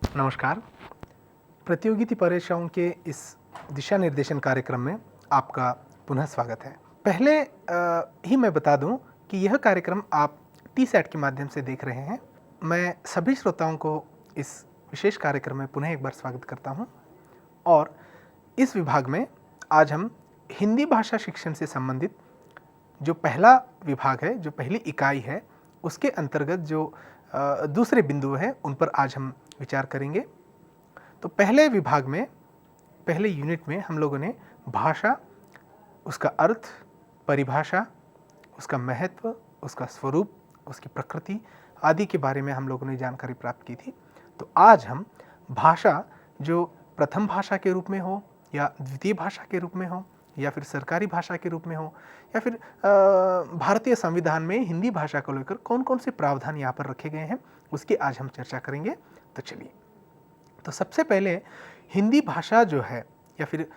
नमस्कार। प्रतियोगिता परीक्षाओं के इस दिशा निर्देशन कार्यक्रम में आपका पुनः स्वागत है। पहले ही मैं बता दूं कि यह कार्यक्रम आप टी-सेट के माध्यम से देख रहे हैं। मैं सभी श्रोताओं को इस विशेष कार्यक्रम में पुनः एक बार स्वागत करता हूं और इस विभाग में आज हम हिंदी भाषा शिक्षण से संबंधित जो पहला विभाग है, जो पहली इकाई है, उसके अंतर्गत जो दूसरे बिंदु हैं उन पर आज हम विचार करेंगे। तो पहले विभाग में, पहले यूनिट में हम लोगों ने भाषा, उसका अर्थ, परिभाषा, उसका महत्व, उसका स्वरूप, उसकी प्रकृति आदि के बारे में हम लोगों ने जानकारी प्राप्त की थी। तो आज हम भाषा जो प्रथम भाषा के रूप में हो या द्वितीय भाषा के रूप में हो या फिर सरकारी भाषा के रूप में हो या फिर भारतीय संविधान में हिंदी भाषा को लेकर कौन कौन से प्रावधान यहाँ पर रखे गए हैं, उसकी आज हम चर्चा करेंगे। तो चलिए, तो सबसे पहले हिंदी भाषा जो है या फिर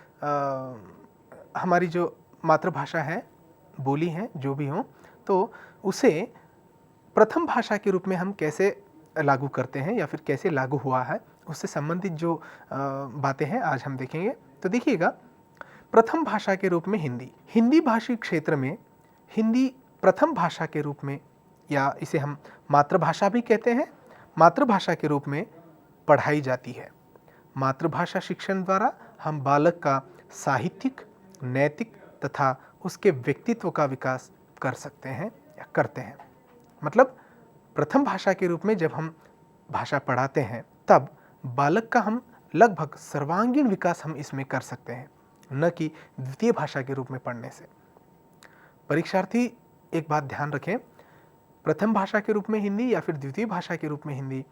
हमारी जो मातृभाषा है, बोली है, जो भी हो, तो उसे प्रथम भाषा के रूप में हम कैसे लागू करते हैं या फिर कैसे लागू हुआ है, उससे संबंधित जो बातें हैं आज हम देखेंगे। तो देखिएगा, प्रथम भाषा के रूप में हिंदी भाषी क्षेत्र में हिंदी प्रथम भाषा के रूप में, या इसे हम मातृभाषा भी कहते हैं, मातृभाषा के रूप में पढ़ाई जाती है। मातृभाषा शिक्षण द्वारा हम बालक का साहित्यिक, नैतिक तथा उसके व्यक्तित्व का विकास कर सकते हैं या करते हैं। मतलब प्रथम भाषा के रूप में जब हम भाषा पढ़ाते हैं तब बालक का हम लगभग सर्वांगीण विकास हम इसमें कर सकते हैं, न कि द्वितीय भाषा के रूप में पढ़ने से। परीक्षार्थी एक बात ध्यान रखें, प्रथम भाषा के रूप में हिंदी या फिर द्वितीय भाषा के रूप में हिंदी,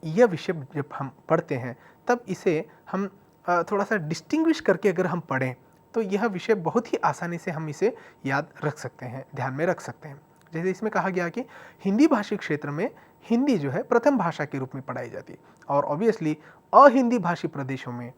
यह विषय जब हम पढ़ते हैं तब इसे हम थोड़ा सा डिस्टिंग्विश करके अगर हम पढ़ें तो यह विषय बहुत ही आसानी से हम इसे याद रख सकते हैं, ध्यान में रख सकते हैं। जैसे इसमें कहा गया कि हिंदी भाषी क्षेत्र में हिंदी जो है प्रथम भाषा के रूप में पढ़ाई जाती है और ऑब्वियसली अहिंदी भाषी प्रदेशों में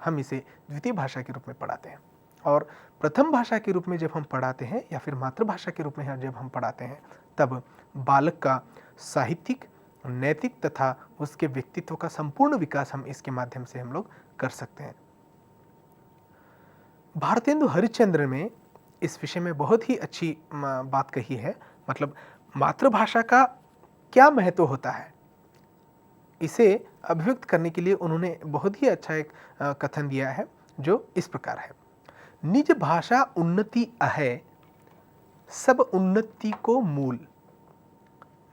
हम इसे द्वितीय भाषा के रूप में पढ़ाते हैं। और प्रथम भाषा के रूप में जब हम पढ़ाते हैं या फिर मातृभाषा के रूप में जब हम पढ़ाते हैं तब बालक का साहित्यिक, नैतिक तथा उसके व्यक्तित्व का संपूर्ण विकास हम इसके माध्यम से हम लोग कर सकते हैं। भारतेंदु हरिश्चंद्र ने इस विषय में बहुत ही अच्छी बात कही है। मतलब मातृभाषा का क्या महत्व होता है, इसे अभिव्यक्त करने के लिए उन्होंने बहुत ही अच्छा एक कथन दिया है जो इस प्रकार है। निज भाषा उन्नति अहै, सब उन्नति को मूल।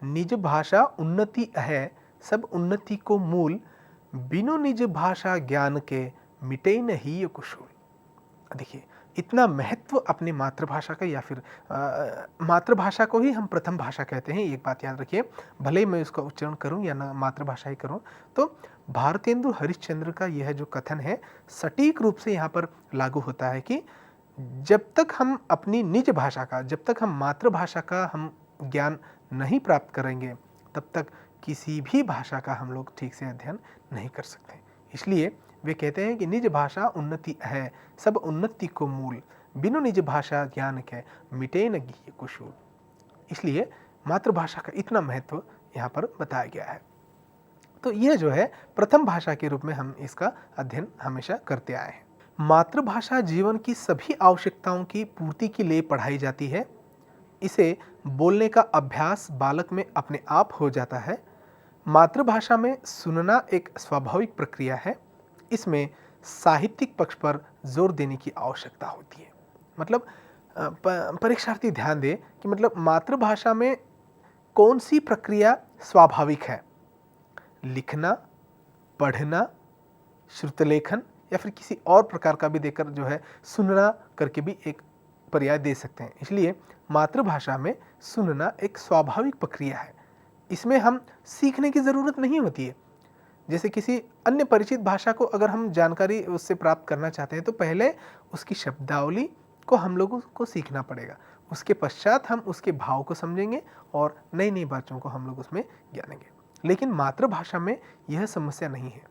निज भाषा उन्नति अहै, सब उन्नति को मूल। बिनु निज भाषा ज्ञान के मिटे नहीं कुशल। देखिए, इतना महत्व अपनी मातृभाषा का, या फिर मातृभाषा को ही हम प्रथम भाषा कहते हैं, एक बात याद रखिए। भले ही मैं उसका उच्चारण करूं या ना मातृभाषा ही करूं, तो भारतेंदु हरिश्चंद्र का यह जो कथन है सटीक रूप से यहाँ पर लागू होता है कि जब तक हम अपनी निज भाषा का, जब तक हम मातृभाषा का हम ज्ञान नहीं प्राप्त करेंगे तब तक किसी भी भाषा का हम लोग ठीक से अध्ययन नहीं कर सकते। इसलिए वे कहते हैं कि निज भाषा उन्नति है, सब उन्नति को मूल। बिनु निज भाषा ज्ञान के मिटे न गिय कुशल। इसलिए मातृभाषा का इतना महत्व यहाँ पर बताया गया है। तो यह जो है प्रथम भाषा के रूप में हम इसका अध्ययन हमेशा करते आए हैं। मातृभाषा जीवन की सभी आवश्यकताओं की पूर्ति के लिए पढ़ाई जाती है। इसे बोलने का अभ्यास बालक में अपने आप हो जाता है। मातृभाषा में सुनना एक स्वाभाविक प्रक्रिया है। इसमें साहित्यिक पक्ष पर जोर देने की आवश्यकता होती है। मतलब परीक्षार्थी ध्यान दे कि मतलब मातृभाषा में कौन सी प्रक्रिया स्वाभाविक है, लिखना, पढ़ना, श्रुतलेखन या फिर किसी और प्रकार का भी देकर जो है सुनना करके भी एक पर्याय दे सकते हैं। इसलिए मातृभाषा में सुनना एक स्वाभाविक प्रक्रिया है, इसमें हम सीखने की ज़रूरत नहीं होती है। जैसे किसी अन्य परिचित भाषा को अगर हम जानकारी उससे प्राप्त करना चाहते हैं तो पहले उसकी शब्दावली को हम लोगों को सीखना पड़ेगा, उसके पश्चात हम उसके भाव को समझेंगे और नई नई बातों को हम लोग उसमें जानेंगे। लेकिन मातृभाषा में यह समस्या नहीं है।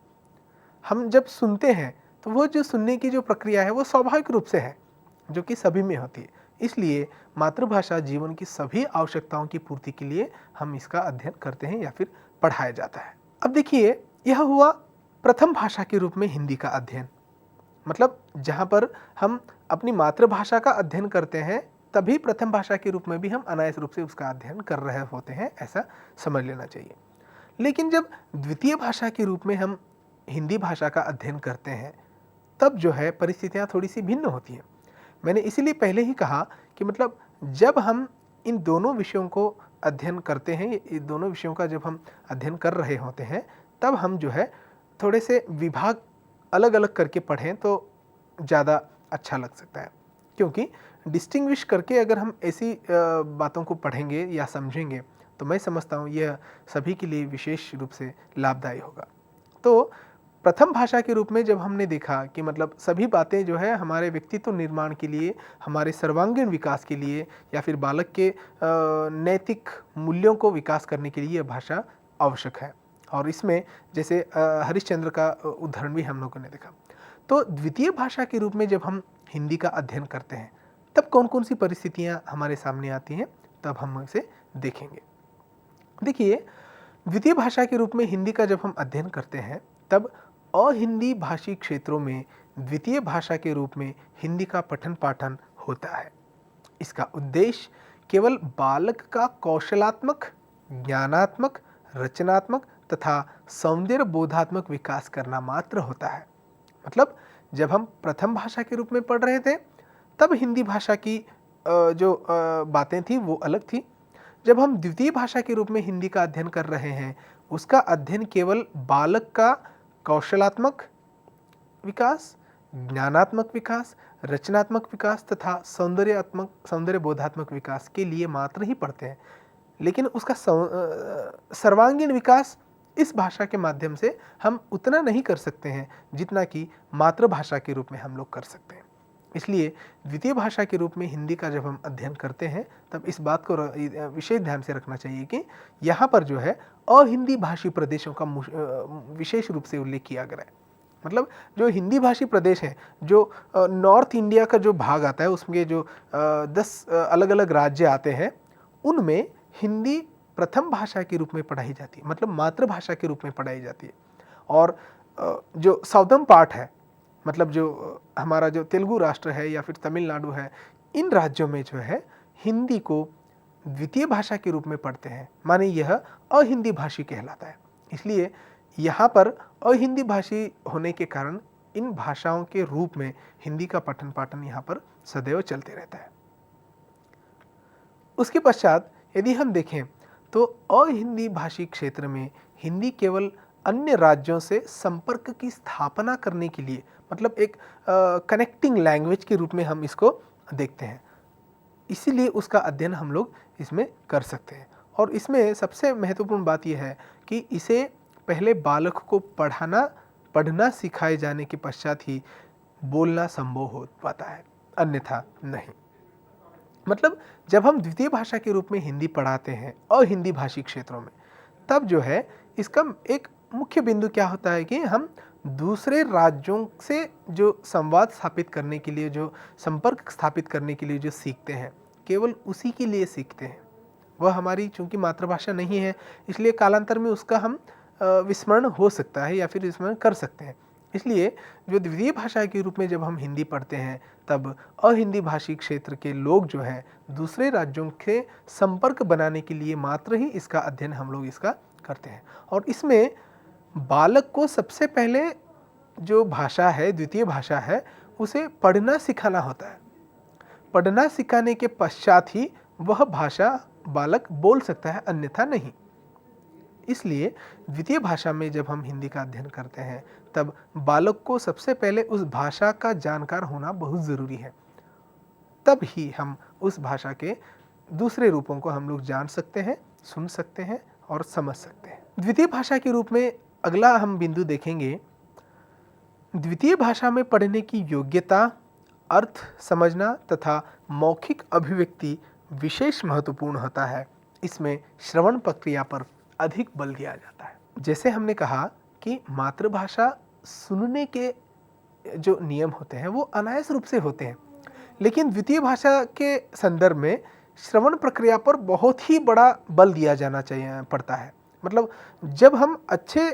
हम जब सुनते हैं तो वो जो सुनने की जो प्रक्रिया है वो स्वाभाविक रूप से है, जो कि सभी में होती है। इसलिए मातृभाषा जीवन की सभी आवश्यकताओं की पूर्ति के लिए हम इसका अध्ययन करते हैं या फिर पढ़ाया जाता है। अब देखिए, यह हुआ प्रथम भाषा के रूप में हिंदी का अध्ययन। मतलब जहाँ पर हम अपनी मातृभाषा का अध्ययन करते हैं तभी प्रथम भाषा के रूप में भी हम अनायास रूप से उसका अध्ययन कर रहे होते हैं, ऐसा समझ लेना चाहिए। लेकिन जब द्वितीय भाषा के रूप में हम हिंदी भाषा का अध्ययन करते हैं तब जो है परिस्थितियाँ थोड़ी सी भिन्न होती हैं। मैंने इसीलिए पहले ही कहा कि मतलब जब हम इन दोनों विषयों को अध्ययन करते हैं, इन दोनों विषयों का जब हम अध्ययन कर रहे होते हैं तब हम जो है थोड़े से विभाग अलग अलग करके पढ़ें तो ज़्यादा अच्छा लग सकता है, क्योंकि डिस्टिंग्विश करके अगर हम ऐसी बातों को पढ़ेंगे या समझेंगे तो मैं समझता हूँ यह सभी के लिए विशेष रूप से लाभदायी होगा। तो प्रथम भाषा के रूप में जब हमने देखा कि मतलब सभी बातें जो है हमारे व्यक्तित्व निर्माण के लिए, हमारे सर्वांगीण विकास के लिए या फिर बालक के नैतिक मूल्यों को विकास करने के लिए यह भाषा आवश्यक है। और इसमें जैसे हरिश्चंद्र का उदाहरण भी हम लोगों ने देखा। तो द्वितीय भाषा के रूप में जब हम हिंदी का अध्ययन करते हैं तब कौन कौन सी परिस्थितियाँ हमारे सामने आती हैं, तब हम इसे देखेंगे। देखिए, द्वितीय भाषा के रूप में हिंदी का जब हम अध्ययन करते हैं तब अहिंदी भाषी क्षेत्रों में द्वितीय भाषा के रूप में हिंदी का पठन पाठन होता है। इसका उद्देश्य केवल बालक का कौशलात्मक, ज्ञानात्मक, रचनात्मक तथा सौंदर्य बोधात्मक विकास करना मात्र होता है। मतलब जब हम प्रथम भाषा के रूप में पढ़ रहे थे तब हिंदी भाषा की जो बातें थी वो अलग थी। जब हम द्वितीय भाषा के रूप में हिंदी का अध्ययन कर रहे हैं उसका अध्ययन केवल बालक का कौशलात्मक विकास, ज्ञानात्मक विकास, रचनात्मक विकास तथा सौंदर्य बोधात्मक विकास के लिए मात्र ही पढ़ते हैं, लेकिन उसका सर्वांगीण विकास इस भाषा के माध्यम से हम उतना नहीं कर सकते हैं जितना कि मातृभाषा के रूप में हम लोग कर सकते हैं। इसलिए द्वितीय भाषा के रूप में हिंदी का जब हम अध्ययन करते हैं तब इस बात को विशेष ध्यान से रखना चाहिए कि यहाँ पर जो है अहिंदी भाषी प्रदेशों का विशेष रूप से उल्लेख किया गया है। मतलब जो हिंदी भाषी प्रदेश है, जो नॉर्थ इंडिया का जो भाग आता है उसमें जो 10 अलग अलग राज्य आते हैं उनमें हिंदी प्रथम भाषा के रूप में पढ़ाई जाती है, मतलब मातृभाषा के रूप में पढ़ाई जाती है। और जो साउदर्न पार्ट है, मतलब जो हमारा जो तेलुगु राष्ट्र है या फिर तमिलनाडु है, इन राज्यों में जो है हिंदी को द्वितीय भाषा के रूप में पढ़ते हैं, माने यह अहिंदी भाषी कहलाता है। इसलिए यहाँ पर अहिंदी भाषी होने के कारण इन भाषाओं के रूप में हिंदी का पठन पाठन यहाँ पर सदैव चलते रहता है। उसके पश्चात यदि हम देखें तो अहिंदी भाषी क्षेत्र में हिंदी केवल अन्य राज्यों से संपर्क की स्थापना करने के लिए, मतलब एक कनेक्टिंग लैंग्वेज के रूप में हम इसको देखते हैं, इसीलिए उसका अध्ययन हम लोग इसमें कर सकते हैं। और इसमें सबसे महत्वपूर्ण बात यह है कि इसे पहले बालक को पढ़ना सिखाए जाने के पश्चात ही बोलना संभव हो पाता है, अन्यथा नहीं। मतलब जब हम द्वितीय भाषा के रूप में हिंदी पढ़ाते हैं अहिंदी भाषी क्षेत्रों में तब जो है इसका एक मुख्य बिंदु क्या होता है कि हम दूसरे राज्यों से जो संवाद स्थापित करने के लिए, जो संपर्क स्थापित करने के लिए जो सीखते हैं, केवल उसी के लिए सीखते हैं। वह हमारी चूंकि मातृभाषा नहीं है इसलिए कालांतर में उसका हम विस्मरण हो सकता है या फिर विस्मरण कर सकते हैं। इसलिए जो द्वितीय भाषा के रूप में जब हम हिंदी पढ़ते हैं तब अहिंदी भाषी क्षेत्र के लोग जो हैं दूसरे राज्यों के संपर्क बनाने के लिए मात्र ही इसका अध्ययन हम लोग इसका करते हैं। और इसमें बालक को सबसे पहले जो भाषा है, द्वितीय भाषा है, उसे पढ़ना सिखाना होता है। पढ़ना सिखाने के पश्चात ही वह भाषा बालक बोल सकता है, अन्यथा नहीं। इसलिए द्वितीय भाषा में जब हम हिंदी का अध्ययन करते हैं तब बालक को सबसे पहले उस भाषा का जानकार होना बहुत ज़रूरी है, तब ही हम उस भाषा के दूसरे रूपों को हम लोग जान सकते हैं, सुन सकते हैं और समझ सकते हैं। द्वितीय भाषा के रूप में अगला हम बिंदु देखेंगे, द्वितीय भाषा में पढ़ने की योग्यता, अर्थ समझना तथा मौखिक अभिव्यक्ति विशेष महत्वपूर्ण होता है। इसमें श्रवण प्रक्रिया पर अधिक बल दिया जाता है। जैसे हमने कहा कि मातृभाषा सुनने के जो नियम होते हैं वो अनायास रूप से होते हैं, लेकिन द्वितीय भाषा के संदर्भ में श्रवण प्रक्रिया पर बहुत ही बड़ा बल दिया जाना चाहिए पड़ता है। मतलब जब हम अच्छे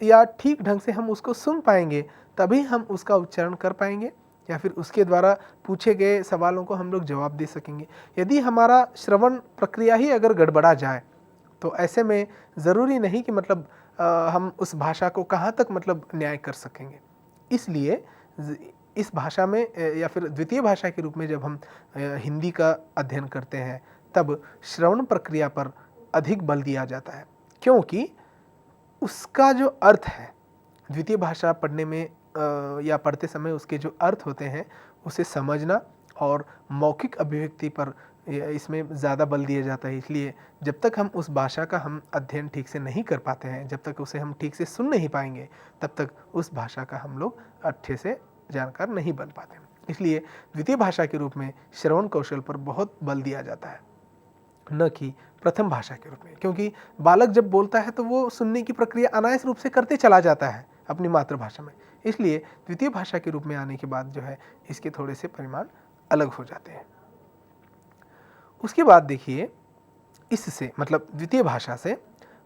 या ठीक ढंग से हम उसको सुन पाएंगे, तभी हम उसका उच्चारण कर पाएंगे या फिर उसके द्वारा पूछे गए सवालों को हम लोग जवाब दे सकेंगे। यदि हमारा श्रवण प्रक्रिया ही अगर गड़बड़ा जाए तो ऐसे में ज़रूरी नहीं कि मतलब हम उस भाषा को कहाँ तक मतलब न्याय कर सकेंगे। इसलिए इस भाषा में या फिर द्वितीय भाषा के रूप में जब हम हिंदी का अध्ययन करते हैं तब श्रवण प्रक्रिया पर अधिक बल दिया जाता है, क्योंकि उसका जो अर्थ है द्वितीय भाषा पढ़ने में या पढ़ते समय उसके जो अर्थ होते हैं उसे समझना और मौखिक अभिव्यक्ति पर इसमें ज़्यादा बल दिया जाता है। इसलिए जब तक हम उस भाषा का हम अध्ययन ठीक से नहीं कर पाते हैं, जब तक उसे हम ठीक से सुन नहीं पाएंगे, तब तक उस भाषा का हम लोग अच्छे से जानकार नहीं बन पाते। इसलिए द्वितीय भाषा के रूप में श्रवण कौशल पर बहुत बल दिया जाता है, न कि प्रथम भाषा के रूप में, क्योंकि बालक जब बोलता है तो वो सुनने की प्रक्रिया अनायास रूप से करते चला जाता है अपनी मातृभाषा में। इसलिए द्वितीय भाषा के रूप में आने के बाद जो है इसके थोड़े से परिमाण अलग हो जाते हैं। उसके बाद देखिए, इससे मतलब द्वितीय भाषा से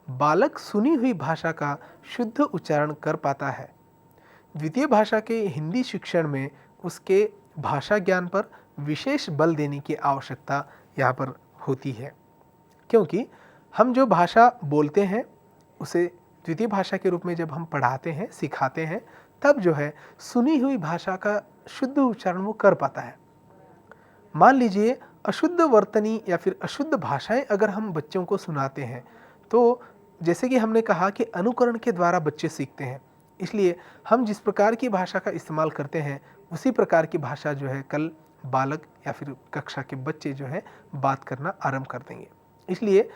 बालक सुनी हुई भाषा का शुद्ध उच्चारण कर पाता है। द्वितीय भाषा के हिंदी शिक्षण में उसके भाषा ज्ञान पर विशेष बल देने की आवश्यकता यहाँ पर होती है, क्योंकि हम जो भाषा बोलते हैं उसे द्वितीय भाषा के रूप में जब हम पढ़ाते हैं, सिखाते हैं, तब जो है सुनी हुई भाषा का शुद्ध उच्चारण वो कर पाता है। मान लीजिए अशुद्ध वर्तनी या फिर अशुद्ध भाषाएं अगर हम बच्चों को सुनाते हैं तो जैसे कि हमने कहा कि अनुकरण के द्वारा बच्चे सीखते हैं, इसलिए हम जिस प्रकार की भाषा का इस्तेमाल करते हैं उसी प्रकार की भाषा जो है कल बालक या फिर कक्षा के बच्चे जो है बात करना आरंभ कर देंगे। इसलिए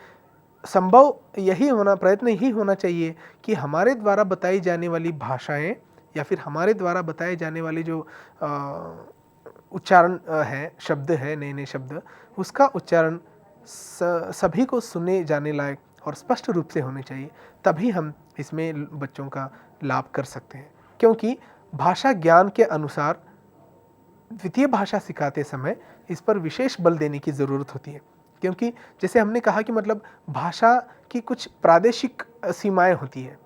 संभव यही होना, प्रयत्न यही होना चाहिए कि हमारे द्वारा बताई जाने वाली भाषाएं या फिर हमारे द्वारा बताए जाने वाले जो उच्चारण है, शब्द है, नए नए शब्द, उसका उच्चारण सभी को सुने जाने लायक और स्पष्ट रूप से होने चाहिए, तभी हम इसमें बच्चों का लाभ कर सकते हैं। क्योंकि भाषा ज्ञान के अनुसार द्वितीय भाषा सिखाते समय इस पर विशेष बल देने की ज़रूरत होती है, क्योंकि जैसे हमने कहा कि मतलब भाषा की कुछ प्रादेशिक सीमाएं होती है।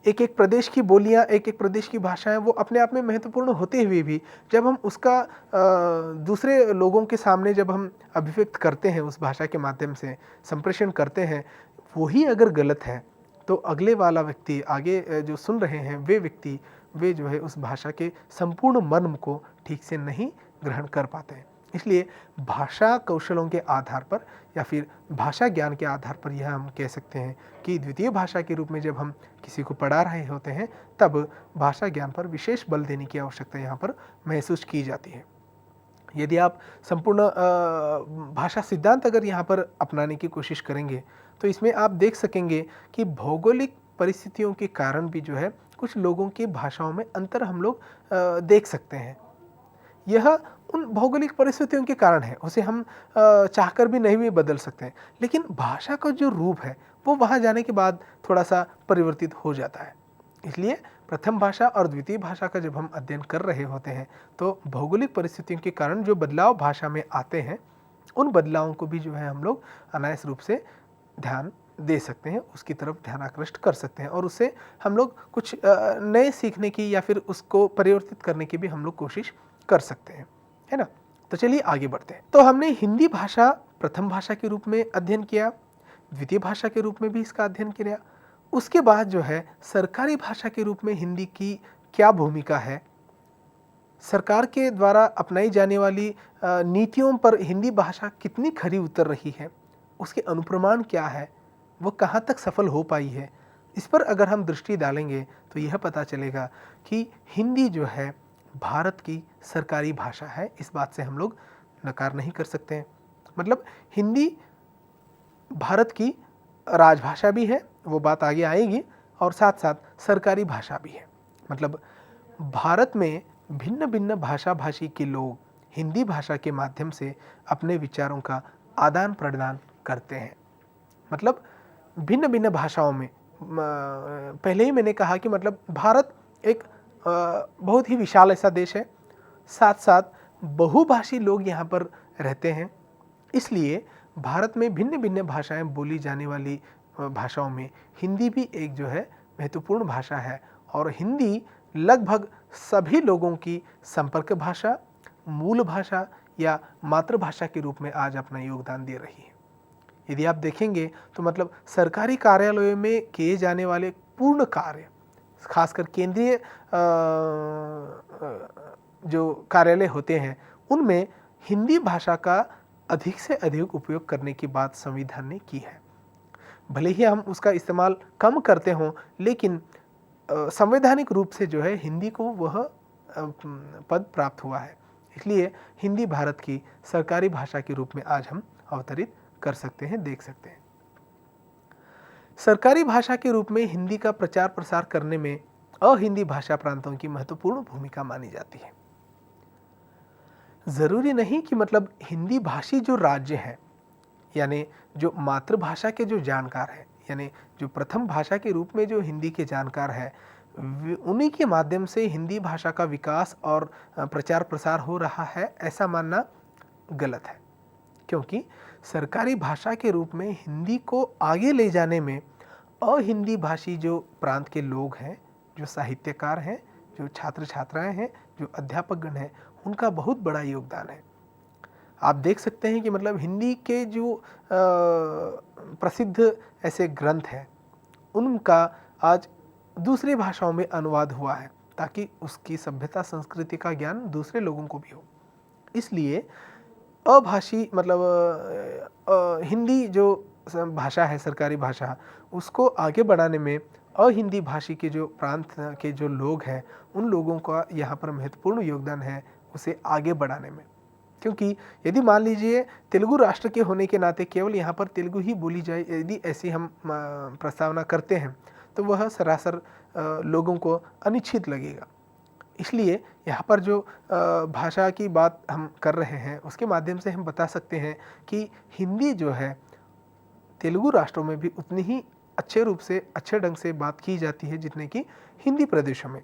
एक एक प्रदेश की बोलियां, एक एक प्रदेश की भाषाएं वो अपने आप में महत्वपूर्ण होते हुए भी जब हम उसका दूसरे लोगों के सामने जब हम अभिव्यक्त करते हैं, उस भाषा के माध्यम से संप्रेषण करते हैं, वही अगर गलत है तो अगले वाला व्यक्ति, आगे जो सुन रहे हैं वे जो है उस भाषा के संपूर्ण मर्म को ठीक से नहीं ग्रहण कर पाते हैं। इसलिए भाषा कौशलों के आधार पर या फिर भाषा ज्ञान के आधार पर यह हम कह सकते हैं कि द्वितीय भाषा के रूप में जब हम किसी को पढ़ा रहे होते हैं तब भाषा ज्ञान पर विशेष बल देने की आवश्यकता यहाँ पर महसूस की जाती है। यदि आप संपूर्ण भाषा सिद्धांत अगर यहाँ पर अपनाने की कोशिश करेंगे तो इसमें आप देख सकेंगे कि भौगोलिक परिस्थितियों के कारण भी जो है कुछ लोगों की भाषाओं में अंतर हम लोग देख सकते हैं। यह उन भौगोलिक परिस्थितियों के कारण है, उसे हम चाहकर भी नहीं भी बदल सकते हैं, लेकिन भाषा का जो रूप है वो वहाँ जाने के बाद थोड़ा सा परिवर्तित हो जाता है। इसलिए प्रथम भाषा और द्वितीय भाषा का जब हम अध्ययन कर रहे होते हैं तो भौगोलिक परिस्थितियों के कारण जो बदलाव भाषा में आते हैं उन बदलावों को भी जो है हम लोग अनायास रूप से ध्यान दे सकते हैं, उसकी तरफ ध्यान आकृष्ट कर सकते हैं और उससे हम लोग कुछ नए सीखने की या फिर उसको परिवर्तित करने की भी हम लोग कोशिश कर सकते हैं, है ना। तो चलिए आगे बढ़ते हैं। तो हमने हिंदी भाषा प्रथम भाषा के रूप में अध्ययन किया, द्वितीय भाषा के रूप में भी इसका अध्ययन किया। उसके बाद जो है सरकारी भाषा के रूप में हिंदी की क्या भूमिका है, सरकार के द्वारा अपनाई जाने वाली नीतियों पर हिंदी भाषा कितनी खरी उतर रही है, उसके अनुप्रमाण क्या है, वो कहाँ तक सफल हो पाई है, इस पर अगर हम दृष्टि डालेंगे तो यह पता चलेगा कि हिंदी जो है भारत की सरकारी भाषा है। इस बात से हम लोग नकार नहीं कर सकते हैं। मतलब हिंदी भारत की राजभाषा भी है, वो बात आगे आएगी, और साथ साथ सरकारी भाषा भी है। मतलब भारत में भिन्न भिन्न भाषा भाषी के लोग हिंदी भाषा के माध्यम से अपने विचारों का आदान प्रदान करते हैं। मतलब भिन्न भिन्न भाषाओं में, पहले ही मैंने कहा कि मतलब भारत एक बहुत ही विशाल ऐसा देश है, साथ साथ बहुभाषी लोग यहाँ पर रहते हैं। इसलिए भारत में भिन्न भिन्न भाषाएं बोली जाने वाली भाषाओं में हिंदी भी एक जो है महत्वपूर्ण भाषा है और हिंदी लगभग सभी लोगों की संपर्क भाषा, मूल भाषा या मातृभाषा के रूप में आज अपना योगदान दे रही है। यदि आप देखेंगे तो मतलब सरकारी कार्यालयों में किए जाने वाले पूर्ण कार्य, खासकर केंद्रीय जो कार्यालय होते हैं उनमें हिंदी भाषा का अधिक से अधिक उपयोग करने की बात संविधान ने की है। भले ही हम उसका इस्तेमाल कम करते हों, लेकिन संवैधानिक रूप से जो है हिंदी को वह पद प्राप्त हुआ है। इसलिए हिंदी भारत की सरकारी भाषा के रूप में आज हम अवतरित कर सकते हैं, देख सकते हैं। सरकारी भाषा के रूप में हिंदी का प्रचार प्रसार करने में अहिंदी भाषा प्रांतों की महत्वपूर्ण भूमिका मानी जाती है। जरूरी नहीं कि मतलब हिंदी भाषी जो राज्य हैं, यानी जो मातृभाषा के जो जानकार हैं, यानी जो प्रथम भाषा के रूप में जो हिंदी के जानकार हैं, उन्हीं के माध्यम से हिंदी भाषा का विकास और प्रचार प्रसार हो रहा है, ऐसा मानना गलत है। क्योंकि सरकारी भाषा के रूप में हिंदी को आगे ले जाने में अहिंदी भाषी जो प्रांत के लोग हैं, जो साहित्यकार हैं, जो छात्र छात्राएं हैं, जो अध्यापकगण हैं, उनका बहुत बड़ा योगदान है। आप देख सकते हैं कि मतलब हिंदी के जो प्रसिद्ध ऐसे ग्रंथ हैं उनका आज दूसरी भाषाओं में अनुवाद हुआ है ताकि उसकी सभ्यता संस्कृति का ज्ञान दूसरे लोगों को भी हो। इसलिए अभाषी मतलब हिंदी जो भाषा है, सरकारी भाषा, उसको आगे बढ़ाने में अहिंदी भाषी के जो प्रांत के जो लोग हैं उन लोगों का यहाँ पर महत्वपूर्ण योगदान है उसे आगे बढ़ाने में। क्योंकि यदि मान लीजिए तेलुगु राष्ट्र के होने के नाते केवल यहाँ पर तेलुगु ही बोली जाए, यदि ऐसी हम प्रस्तावना करते हैं तो वह सरासर लोगों को अनिश्चित लगेगा। इसलिए यहाँ पर जो भाषा की बात हम कर रहे हैं उसके माध्यम से हम बता सकते हैं कि हिंदी जो है तेलुगु राष्ट्रों में भी उतनी ही अच्छे रूप से, अच्छे ढंग से बात की जाती है जितने कि हिंदी प्रदेशों में।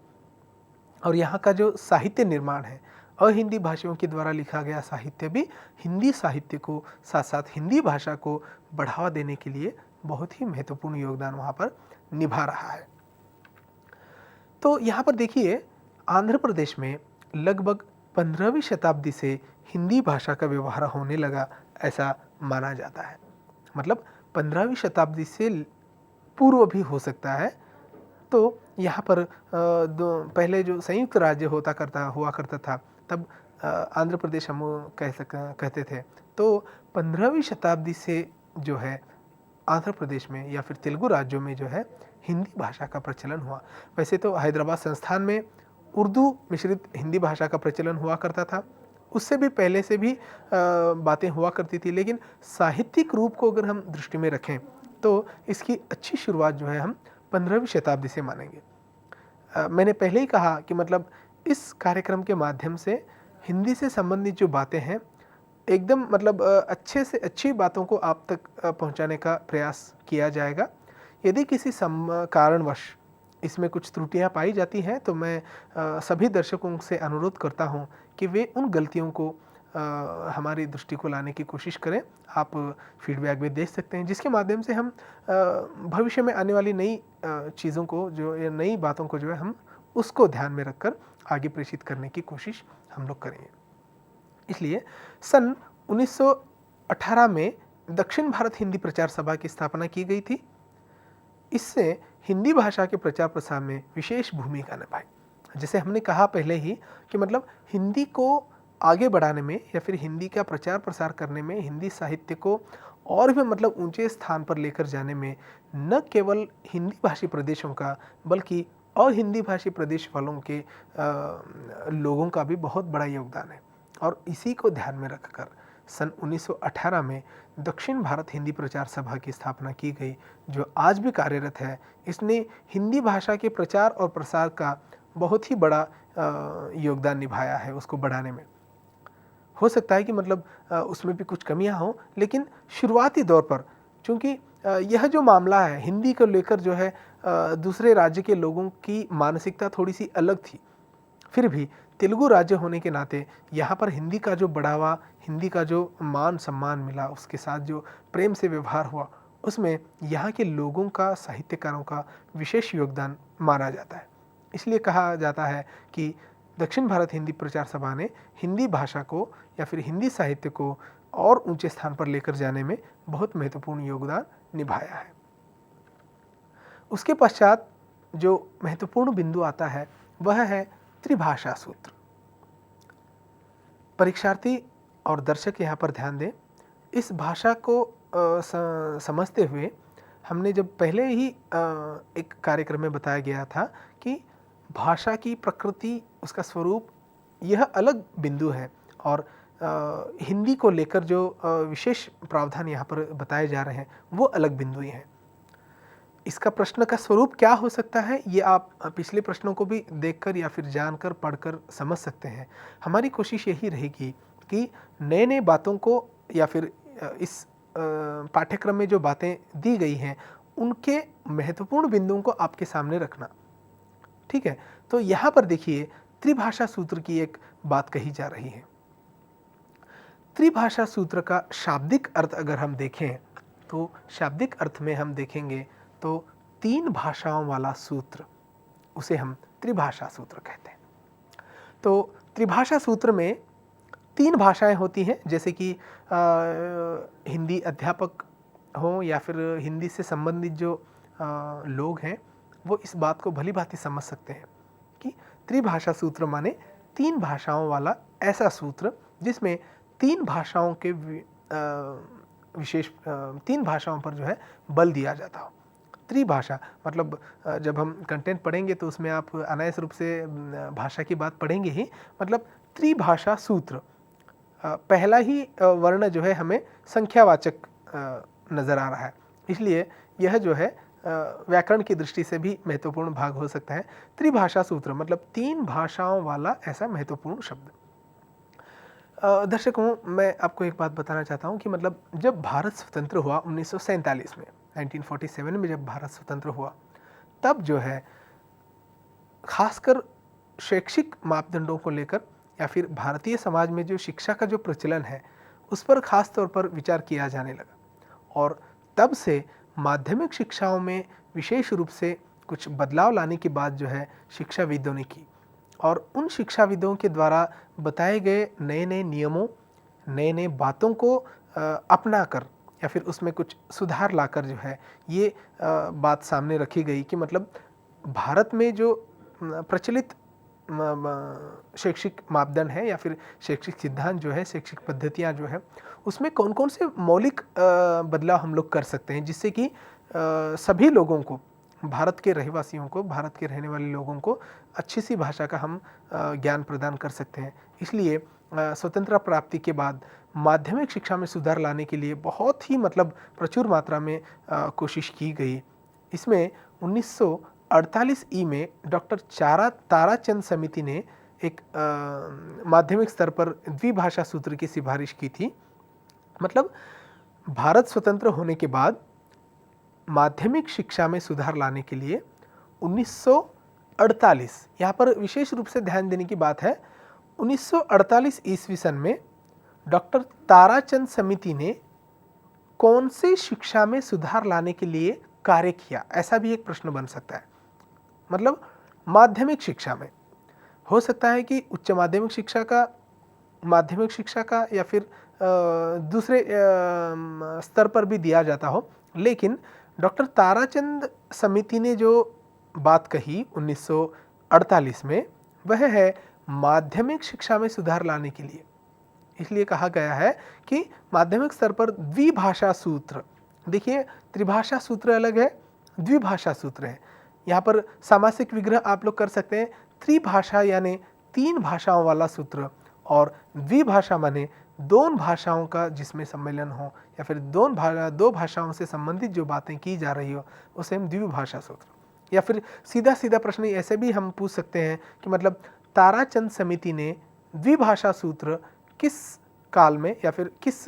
और यहाँ का जो साहित्य निर्माण है, अहिंदी भाषियों के द्वारा लिखा गया साहित्य भी हिंदी साहित्य को साथ साथ हिंदी भाषा को बढ़ावा देने के लिए बहुत ही महत्वपूर्ण योगदान वहाँ पर निभा रहा है। तो यहाँ पर देखिए, आंध्र प्रदेश में लगभग 15वीं शताब्दी से हिंदी भाषा का व्यवहार होने लगा, ऐसा माना जाता है। मतलब 15वीं शताब्दी से पूर्व भी हो सकता है। तो यहाँ पर पहले जो संयुक्त राज्य हुआ करता था तब आंध्र प्रदेश हम कहते थे। तो 15वीं शताब्दी से जो है आंध्र प्रदेश में या फिर तेलुगु राज्यों में जो है हिंदी भाषा का प्रचलन हुआ। वैसे तो हैदराबाद संस्थान में उर्दू मिश्रित हिंदी भाषा का प्रचलन हुआ करता था, उससे भी पहले से भी बातें हुआ करती थी, लेकिन साहित्यिक रूप को अगर हम दृष्टि में रखें तो इसकी अच्छी शुरुआत जो है हम 15वीं शताब्दी से मानेंगे। मैंने पहले ही कहा कि मतलब इस कार्यक्रम के माध्यम से हिंदी से संबंधित जो बातें हैं एकदम मतलब अच्छे से अच्छी बातों को आप तक पहुंचाने का प्रयास किया जाएगा। यदि किसी कारणवश इसमें कुछ त्रुटियां पाई जाती हैं तो मैं सभी दर्शकों से अनुरोध करता हूं कि वे उन गलतियों को हमारी दृष्टि को लाने की कोशिश करें। आप फीडबैक भी दे सकते हैं जिसके माध्यम से हम भविष्य में आने वाली नई चीज़ों को जो या नई बातों को जो है हम उसको ध्यान में रखकर आगे प्रेषित करने की कोशिश हम लोग करेंगे। इसलिए सन 1918 में दक्षिण भारत हिंदी प्रचार सभा की स्थापना की गई थी। इससे हिंदी भाषा के प्रचार प्रसार में विशेष भूमिका निभाई। जैसे हमने कहा पहले ही कि मतलब हिंदी को आगे बढ़ाने में या फिर हिंदी का प्रचार प्रसार करने में, हिंदी साहित्य को और भी मतलब ऊंचे स्थान पर लेकर जाने में न केवल हिंदी भाषी प्रदेशों का बल्कि अहिंदी भाषी प्रदेश वालों के लोगों का भी बहुत बड़ा योगदान है। और इसी को ध्यान में रखकर सन 1918 में दक्षिण भारत हिंदी प्रचार सभा की स्थापना की गई, जो आज भी कार्यरत है। इसने हिंदी भाषा के प्रचार और प्रसार का बहुत ही बड़ा योगदान निभाया है उसको बढ़ाने में। हो सकता है कि मतलब उसमें भी कुछ कमियां हों, लेकिन शुरुआती दौर पर चूँकि यह जो मामला है हिंदी को लेकर जो है दूसरे राज्य के लोगों की मानसिकता थोड़ी सी अलग थी, फिर भी तेलुगु राज्य होने के नाते यहाँ पर हिंदी का जो बढ़ावा, हिंदी का जो मान सम्मान मिला, उसके साथ जो प्रेम से व्यवहार हुआ, उसमें यहाँ के लोगों का, साहित्यकारों का विशेष योगदान माना जाता है। इसलिए कहा जाता है कि दक्षिण भारत हिंदी प्रचार सभा ने हिंदी भाषा को या फिर हिंदी साहित्य को और ऊंचे स्थान पर लेकर जाने में बहुत महत्वपूर्ण योगदान निभाया है। उसके पश्चात जो महत्वपूर्ण बिंदु आता है वह है त्रिभाषा सूत्र। परीक्षार्थी और दर्शक यहाँ पर ध्यान दें, इस भाषा को समझते हुए हमने जब पहले ही एक कार्यक्रम में बताया गया था कि भाषा की प्रकृति, उसका स्वरूप, यह अलग बिंदु है और हिंदी को लेकर जो विशेष प्रावधान यहाँ पर बताए जा रहे हैं वो अलग बिंदु हैं। इसका प्रश्न का स्वरूप क्या हो सकता है ये आप पिछले प्रश्नों को भी देखकर या फिर जानकर पढ़कर समझ सकते हैं। हमारी कोशिश यही रहेगी कि नए नए बातों को या फिर इस पाठ्यक्रम में जो बातें दी गई हैं उनके महत्वपूर्ण बिंदुओं को आपके सामने रखना। ठीक है, तो यहाँ पर देखिए त्रिभाषा सूत्र की एक बात कही जा रही है। त्रिभाषा सूत्र का शाब्दिक अर्थ अगर हम देखें तो शाब्दिक अर्थ में हम देखेंगे तो तीन भाषाओं वाला सूत्र, उसे हम त्रिभाषा सूत्र कहते हैं। तो त्रिभाषा सूत्र में तीन भाषाएं होती हैं, जैसे कि हिंदी अध्यापक हों या फिर हिंदी से संबंधित जो लोग हैं वो इस बात को भली भांति समझ सकते हैं कि त्रिभाषा सूत्र माने तीन भाषाओं वाला ऐसा सूत्र जिसमें तीन भाषाओं के विशेष तीन भाषाओं पर जो है बल दिया जाता हो। त्रिभाषा मतलब जब हम कंटेंट पढ़ेंगे तो उसमें आप अनायास रूप से भाषा की बात पढ़ेंगे ही। मतलब त्रिभाषा सूत्र, पहला ही वर्ण जो है हमें संख्यावाचक नज़र आ रहा है, इसलिए यह जो है व्याकरण की दृष्टि से भी महत्वपूर्ण भाग हो सकता है। त्रिभाषा सूत्र मतलब तीन भाषाओं वाला ऐसा महत्वपूर्ण शब्द। दर्शकों, मैं आपको एक बात बताना चाहता हूँ कि मतलब जब भारत स्वतंत्र हुआ 1947 में, 1947 में जब भारत स्वतंत्र हुआ, तब जो है खासकर शैक्षिक मापदंडों को लेकर या फिर भारतीय समाज में जो शिक्षा का जो प्रचलन है उस पर खास तौर पर विचार किया जाने लगा और तब से माध्यमिक शिक्षाओं में विशेष रूप से कुछ बदलाव लाने की बात जो है शिक्षाविदों ने की और उन शिक्षाविदों के द्वारा बताए गए नए नए नियमों, नए नए बातों को अपना कर या फिर उसमें कुछ सुधार लाकर जो है ये बात सामने रखी गई कि मतलब भारत में जो प्रचलित शैक्षिक मापदंड है या फिर शैक्षिक सिद्धांत जो है, शैक्षिक पद्धतियाँ जो है, उसमें कौन कौन से मौलिक बदलाव हम लोग कर सकते हैं जिससे कि सभी लोगों को, भारत के रहवासियों को, भारत के रहने वाले लोगों को अच्छी सी भाषा का हम ज्ञान प्रदान कर सकते हैं। इसलिए स्वतंत्रता प्राप्ति के बाद माध्यमिक शिक्षा में सुधार लाने के लिए बहुत ही मतलब प्रचुर मात्रा में कोशिश की गई। इसमें 1948 में डॉक्टर ताराचंद समिति ने एक माध्यमिक स्तर पर द्विभाषा सूत्र की सिफारिश की थी। मतलब भारत स्वतंत्र होने के बाद माध्यमिक शिक्षा में सुधार लाने के लिए 1948, यहाँ पर विशेष रूप से ध्यान देने की बात है, 1948 ईस्वी सन में डॉक्टर ताराचंद समिति ने कौन से शिक्षा में सुधार लाने के लिए कार्य किया, ऐसा भी एक प्रश्न बन सकता है। मतलब माध्यमिक शिक्षा में हो सकता है कि उच्च माध्यमिक शिक्षा का, माध्यमिक शिक्षा का या फिर दूसरे स्तर पर भी दिया जाता हो, लेकिन डॉक्टर ताराचंद समिति ने जो बात कही 1948 में वह है माध्यमिक शिक्षा में सुधार लाने के लिए। इसलिए कहा गया है कि माध्यमिक स्तर पर द्विभाषा सूत्र, देखिए त्रिभाषा सूत्र अलग है, द्विभाषा सूत्र है। यहाँ पर सामासिक विग्रह आप लोग कर सकते हैं। त्रिभाषा यानी तीन भाषाओं वाला सूत्र और द्विभाषा माने दोनों भाषाओं का जिसमें सम्मेलन हो या फिर दो भाषाओं से संबंधित जो बातें की जा रही हो उसे हम द्विभाषा सूत्र। या फिर सीधा सीधा प्रश्न ऐसे भी हम पूछ सकते हैं कि मतलब ताराचंद समिति ने द्विभाषा सूत्र किस काल में या फिर किस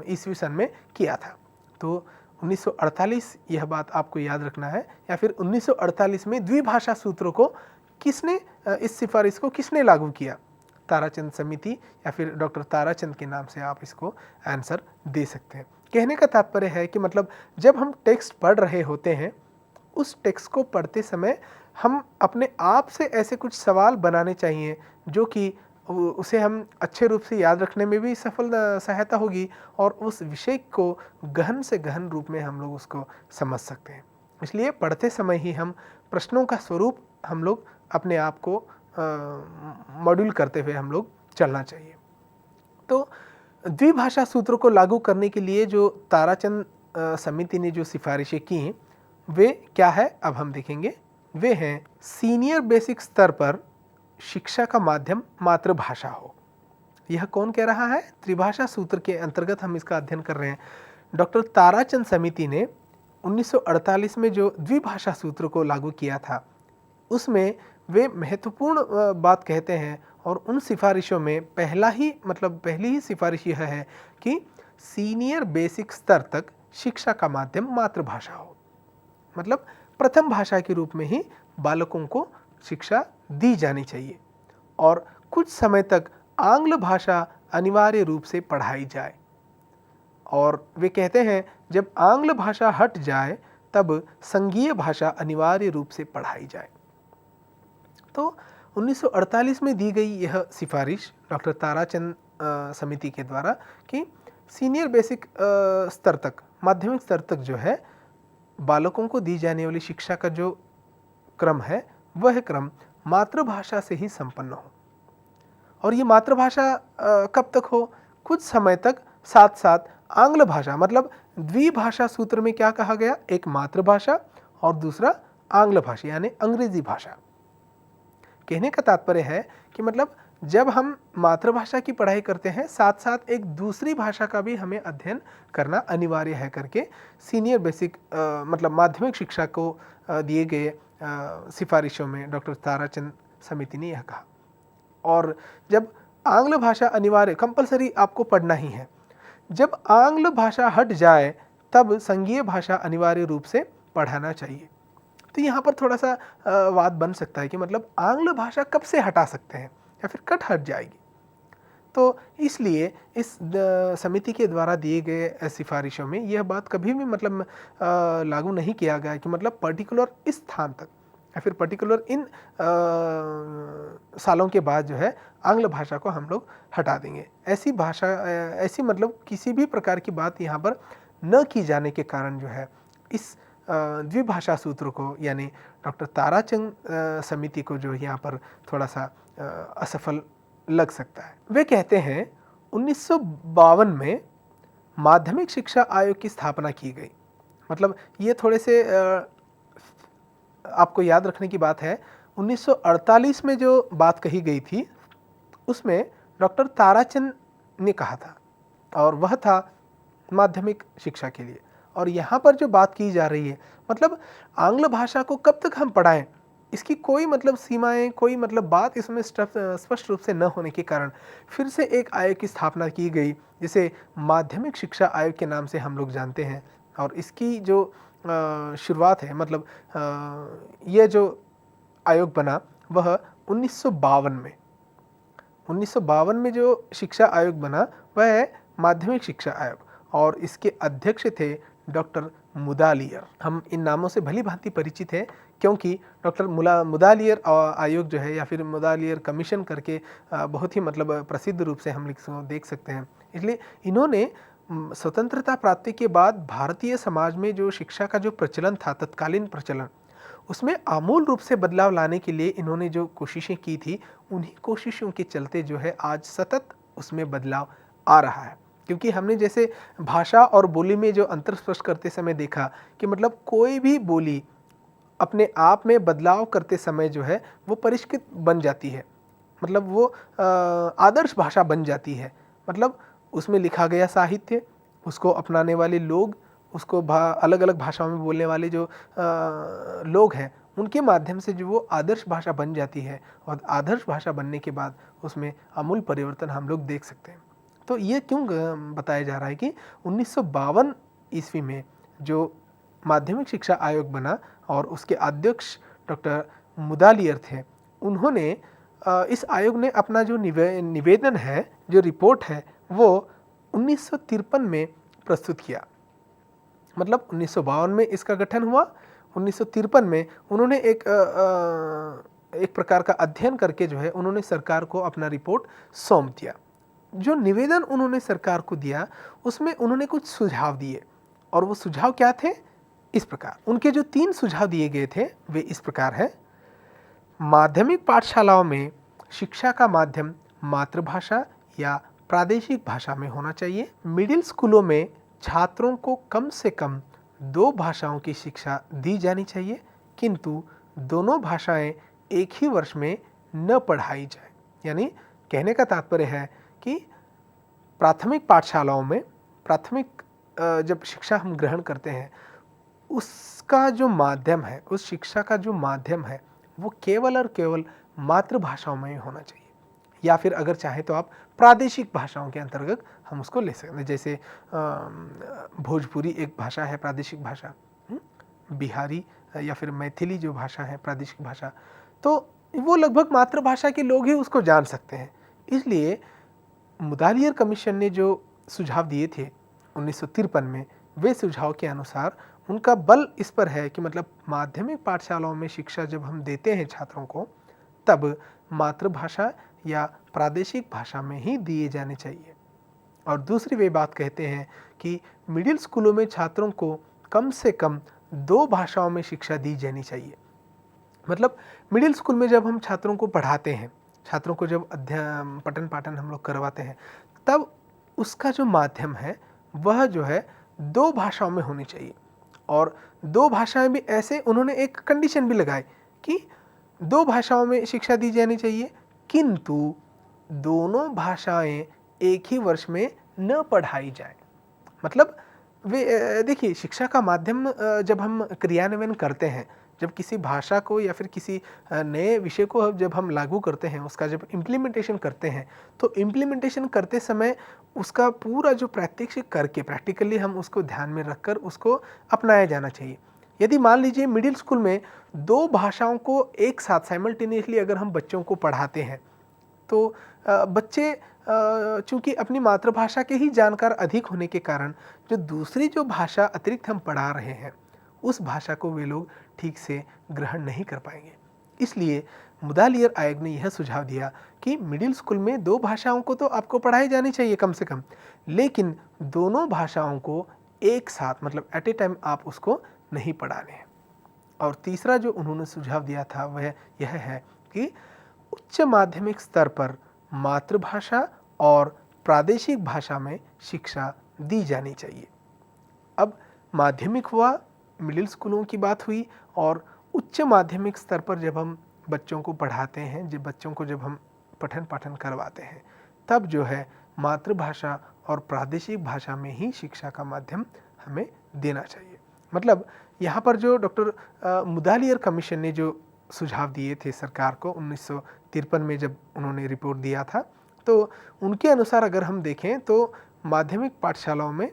ईस्वी सन में किया था। तो 1948 यह बात आपको याद रखना है, या फिर 1948 में द्विभाषा सूत्रों को किसने, इस सिफारिश को किसने लागू किया, ताराचंद समिति या फिर डॉक्टर ताराचंद के नाम से आप इसको आंसर दे सकते हैं। कहने का तात्पर्य है कि मतलब जब हम टेक्स्ट पढ़ रहे होते हैं, उस टेक्स्ट को पढ़ते समय हम अपने आप से ऐसे कुछ सवाल बनाने चाहिए जो कि उसे हम अच्छे रूप से याद रखने में भी सफल सहायता होगी और उस विषय को गहन से गहन रूप में हम लोग उसको समझ सकते हैं। इसलिए पढ़ते समय ही हम प्रश्नों का स्वरूप हम लोग अपने आप को मॉड्यूल करते हुए हम लोग चलना चाहिए। तो द्विभाषा सूत्र को लागू करने के लिए जो ताराचंद समिति ने जो सिफारिशें की वे क्या है, अब हम देखेंगे। वे हैं सीनियर बेसिक स्तर पर शिक्षा का माध्यम मातृभाषा हो। यह कौन कह रहा है? त्रिभाषा सूत्र के अंतर्गत हम इसका अध्ययन कर रहे हैं। डॉक्टर ताराचंद समिति ने 1948 में जो द्विभाषा सूत्र को लागू किया था, उसमें वे महत्वपूर्ण बात कहते हैं और उन सिफारिशों में पहली ही सिफारिश यह है कि सीनियर बेसिक स्तर तक शिक्षा का माध्यम मातृभाषा हो। मतलब प्रथम भाषा के रूप में ही बालकों को शिक्षा दी जानी चाहिए और कुछ समय तक आंग्ल भाषा अनिवार्य रूप से पढ़ाई जाए। और वे कहते हैं जब आंग्ल भाषा हट जाए तब संघीय भाषा अनिवार्य रूप से पढ़ाई जाए। तो 1948 में दी गई यह सिफारिश डॉक्टर ताराचंद समिति के द्वारा कि सीनियर बेसिक स्तर तक, माध्यमिक स्तर तक जो है बालकों को दी जाने वाली शिक्षा का जो क्रम है वह क्रम मातृभाषा से ही संपन्न हो। और ये मातृभाषा कब तक हो? कुछ समय तक साथ साथ आंग्ल भाषा, मतलब द्विभाषा सूत्र में क्या कहा गया? एक मातृभाषा और दूसरा आंग्ल भाषा यानी अंग्रेजी भाषा। कहने का तात्पर्य है कि मतलब जब हम मातृभाषा की पढ़ाई करते हैं साथ साथ एक दूसरी भाषा का भी हमें अध्ययन करना अनिवार्य है करके सीनियर बेसिक मतलब माध्यमिक शिक्षा को दिए गए सिफारिशों में डॉक्टर ताराचंद समिति ने यह कहा। और जब आंग्ल भाषा अनिवार्य कंपलसरी आपको पढ़ना ही है, जब आंग्ल भाषा हट जाए तब संघीय भाषा अनिवार्य रूप से पढ़ाना चाहिए। तो यहाँ पर थोड़ा सा वाद बन सकता है कि मतलब आंग्ल भाषा कब से हटा सकते हैं या फिर कब हट जाएगी। तो इसलिए इस समिति के द्वारा दिए गए सिफारिशों में यह बात कभी भी मतलब लागू नहीं किया गया कि मतलब पर्टिकुलर इस स्थान तक या फिर पर्टिकुलर इन सालों के बाद जो है आंग्ल भाषा को हम लोग हटा देंगे। ऐसी मतलब किसी भी प्रकार की बात यहाँ पर न की जाने के कारण जो है इस द्विभाषा सूत्र को यानी डॉक्टर ताराचंद समिति को जो यहाँ पर थोड़ा सा असफल लग सकता है। वे कहते हैं 1952 में माध्यमिक शिक्षा आयोग की स्थापना की गई। मतलब ये थोड़े से आपको याद रखने की बात है, 1948 में जो बात कही गई थी उसमें डॉक्टर ताराचंद ने कहा था और वह था माध्यमिक शिक्षा के लिए। और यहाँ पर जो बात की जा रही है मतलब आंग्ल भाषा को कब तक हम पढ़ाएं, इसकी कोई मतलब सीमाएं, कोई मतलब बात इसमें स्पष्ट रूप से न होने के कारण फिर से एक आयोग की स्थापना की गई जिसे माध्यमिक शिक्षा आयोग के नाम से हम लोग जानते हैं। और इसकी जो शुरुआत है मतलब यह जो आयोग बना वह 1952 में जो शिक्षा आयोग बना वह है माध्यमिक शिक्षा आयोग और इसके अध्यक्ष थे डॉक्टर मुदालियर। हम इन नामों से भली भांति परिचित हैं क्योंकि डॉक्टर मुदालियर आयोग जो है या फिर मुदालियर कमीशन करके बहुत ही मतलब प्रसिद्ध रूप से हम देख सकते हैं। इसलिए इन्होंने स्वतंत्रता प्राप्ति के बाद भारतीय समाज में जो शिक्षा का जो प्रचलन था, तत्कालीन प्रचलन, उसमें आमूल रूप से बदलाव लाने के लिए इन्होंने जो कोशिशें की थी, उन्हीं कोशिशों के चलते जो है आज सतत उसमें बदलाव आ रहा है। क्योंकि हमने जैसे भाषा और बोली में जो अंतर स्पष्ट करते समय देखा कि मतलब कोई भी बोली अपने आप में बदलाव करते समय जो है वो परिष्कृत बन जाती है, मतलब वो आदर्श भाषा बन जाती है। मतलब उसमें लिखा गया साहित्य, उसको अपनाने वाले लोग, उसको अलग अलग भाषाओं में बोलने वाले जो लोग हैं उनके माध्यम से जो वो आदर्श भाषा बन जाती है और आदर्श भाषा बनने के बाद उसमें आमूल परिवर्तन हम लोग देख सकते हैं। तो ये क्यों बताया जा रहा है कि 1952 ईस्वी में जो माध्यमिक शिक्षा आयोग बना और उसके अध्यक्ष डॉक्टर मुदालियर थे, उन्होंने इस आयोग ने अपना जो निवेदन है, जो रिपोर्ट है, वो 1953 में प्रस्तुत किया। मतलब 1952 में इसका गठन हुआ, 1953 में उन्होंने एक प्रकार का अध्ययन करके जो है उन्होंने सरकार को अपना रिपोर्ट सौंप दिया। जो निवेदन उन्होंने सरकार को दिया उसमें उन्होंने कुछ सुझाव दिए, और वो सुझाव क्या थे? इस प्रकार उनके जो 3 सुझाव दिए गए थे वे इस प्रकार है। माध्यमिक पाठशालाओं में शिक्षा का माध्यम मातृभाषा या प्रादेशिक भाषा में होना चाहिए। मिडिल स्कूलों में छात्रों को कम से कम 2 भाषाओं की शिक्षा दी जानी चाहिए, किंतु दोनों भाषाएं एक ही वर्ष में न पढ़ाई जाए। यानी कहने का तात्पर्य है कि प्राथमिक पाठशालाओं में प्राथमिक जब शिक्षा हम ग्रहण करते हैं उसका जो माध्यम है, उस शिक्षा का जो माध्यम है वो केवल और केवल मातृभाषाओं में होना चाहिए, या फिर अगर चाहे तो आप प्रादेशिक भाषाओं के अंतर्गत हम उसको ले सकते हैं। जैसे भोजपुरी एक भाषा है, प्रादेशिक भाषा, बिहारी या फिर मैथिली जो भाषा है प्रादेशिक भाषा, तो वो लगभग मातृभाषा के लोग ही उसको जान सकते हैं। इसलिए मुदालियर कमीशन ने जो सुझाव दिए थे 1953 में, वे सुझाव के अनुसार उनका बल इस पर है कि मतलब माध्यमिक पाठशालाओं में शिक्षा जब हम देते हैं छात्रों को, तब मातृभाषा या प्रादेशिक भाषा में ही दिए जाने चाहिए। और दूसरी वे बात कहते हैं कि मिडिल स्कूलों में छात्रों को कम से कम 2 भाषाओं में शिक्षा दी जानी चाहिए। मतलब मिडिल स्कूल में जब हम छात्रों को पढ़ाते हैं, छात्रों को जब अध्ययन पठन पाठन हम लोग करवाते हैं, तब उसका जो माध्यम है वह जो है 2 भाषाओं में होनी चाहिए। और 2 भाषाएं भी ऐसे उन्होंने एक कंडीशन भी लगाई कि 2 भाषाओं में शिक्षा दी जानी चाहिए, किंतु दोनों भाषाएं एक ही वर्ष में न पढ़ाई जाए। मतलब वे देखिए, शिक्षा का माध्यम जब हम क्रियान्वयन करते हैं, जब किसी भाषा को या फिर किसी नए विषय को जब हम लागू करते हैं, उसका जब इम्प्लीमेंटेशन करते हैं, तो इम्प्लीमेंटेशन करते समय उसका पूरा जो प्रात्यक्षिक करके प्रैक्टिकली हम उसको ध्यान में रखकर उसको अपनाया जाना चाहिए। यदि मान लीजिए मिडिल स्कूल में 2 भाषाओं को एक साथ साइमल्टेनियसली अगर हम बच्चों को पढ़ाते हैं, तो बच्चे चूँकि अपनी मातृभाषा के ही जानकार अधिक होने के कारण जो दूसरी जो भाषा अतिरिक्त हम पढ़ा रहे हैं उस भाषा को वे लोग ठीक से ग्रहण नहीं कर पाएंगे। इसलिए मुदालियर आयोग ने यह सुझाव दिया कि मिडिल स्कूल में 2 भाषाओं को तो आपको पढ़ाई जानी चाहिए कम से कम, लेकिन दोनों भाषाओं को एक साथ मतलब एट ए टाइम आप उसको नहीं पढ़ाने हैं। और तीसरा जो उन्होंने सुझाव दिया था वह यह है कि उच्च माध्यमिक स्तर पर मातृभाषा और प्रादेशिक भाषा में शिक्षा दी जानी चाहिए। अब माध्यमिक हुआ, मिडिल स्कूलों की बात हुई, और उच्च माध्यमिक स्तर पर जब हम बच्चों को पढ़ाते हैं, जब बच्चों को जब हम पठन पाठन करवाते हैं, तब जो है मातृभाषा और प्रादेशिक भाषा में ही शिक्षा का माध्यम हमें देना चाहिए। मतलब यहाँ पर जो डॉक्टर मुदालियर कमीशन ने जो सुझाव दिए थे सरकार को 1953 में जब उन्होंने रिपोर्ट दिया था, तो उनके अनुसार अगर हम देखें तो माध्यमिक पाठशालाओं में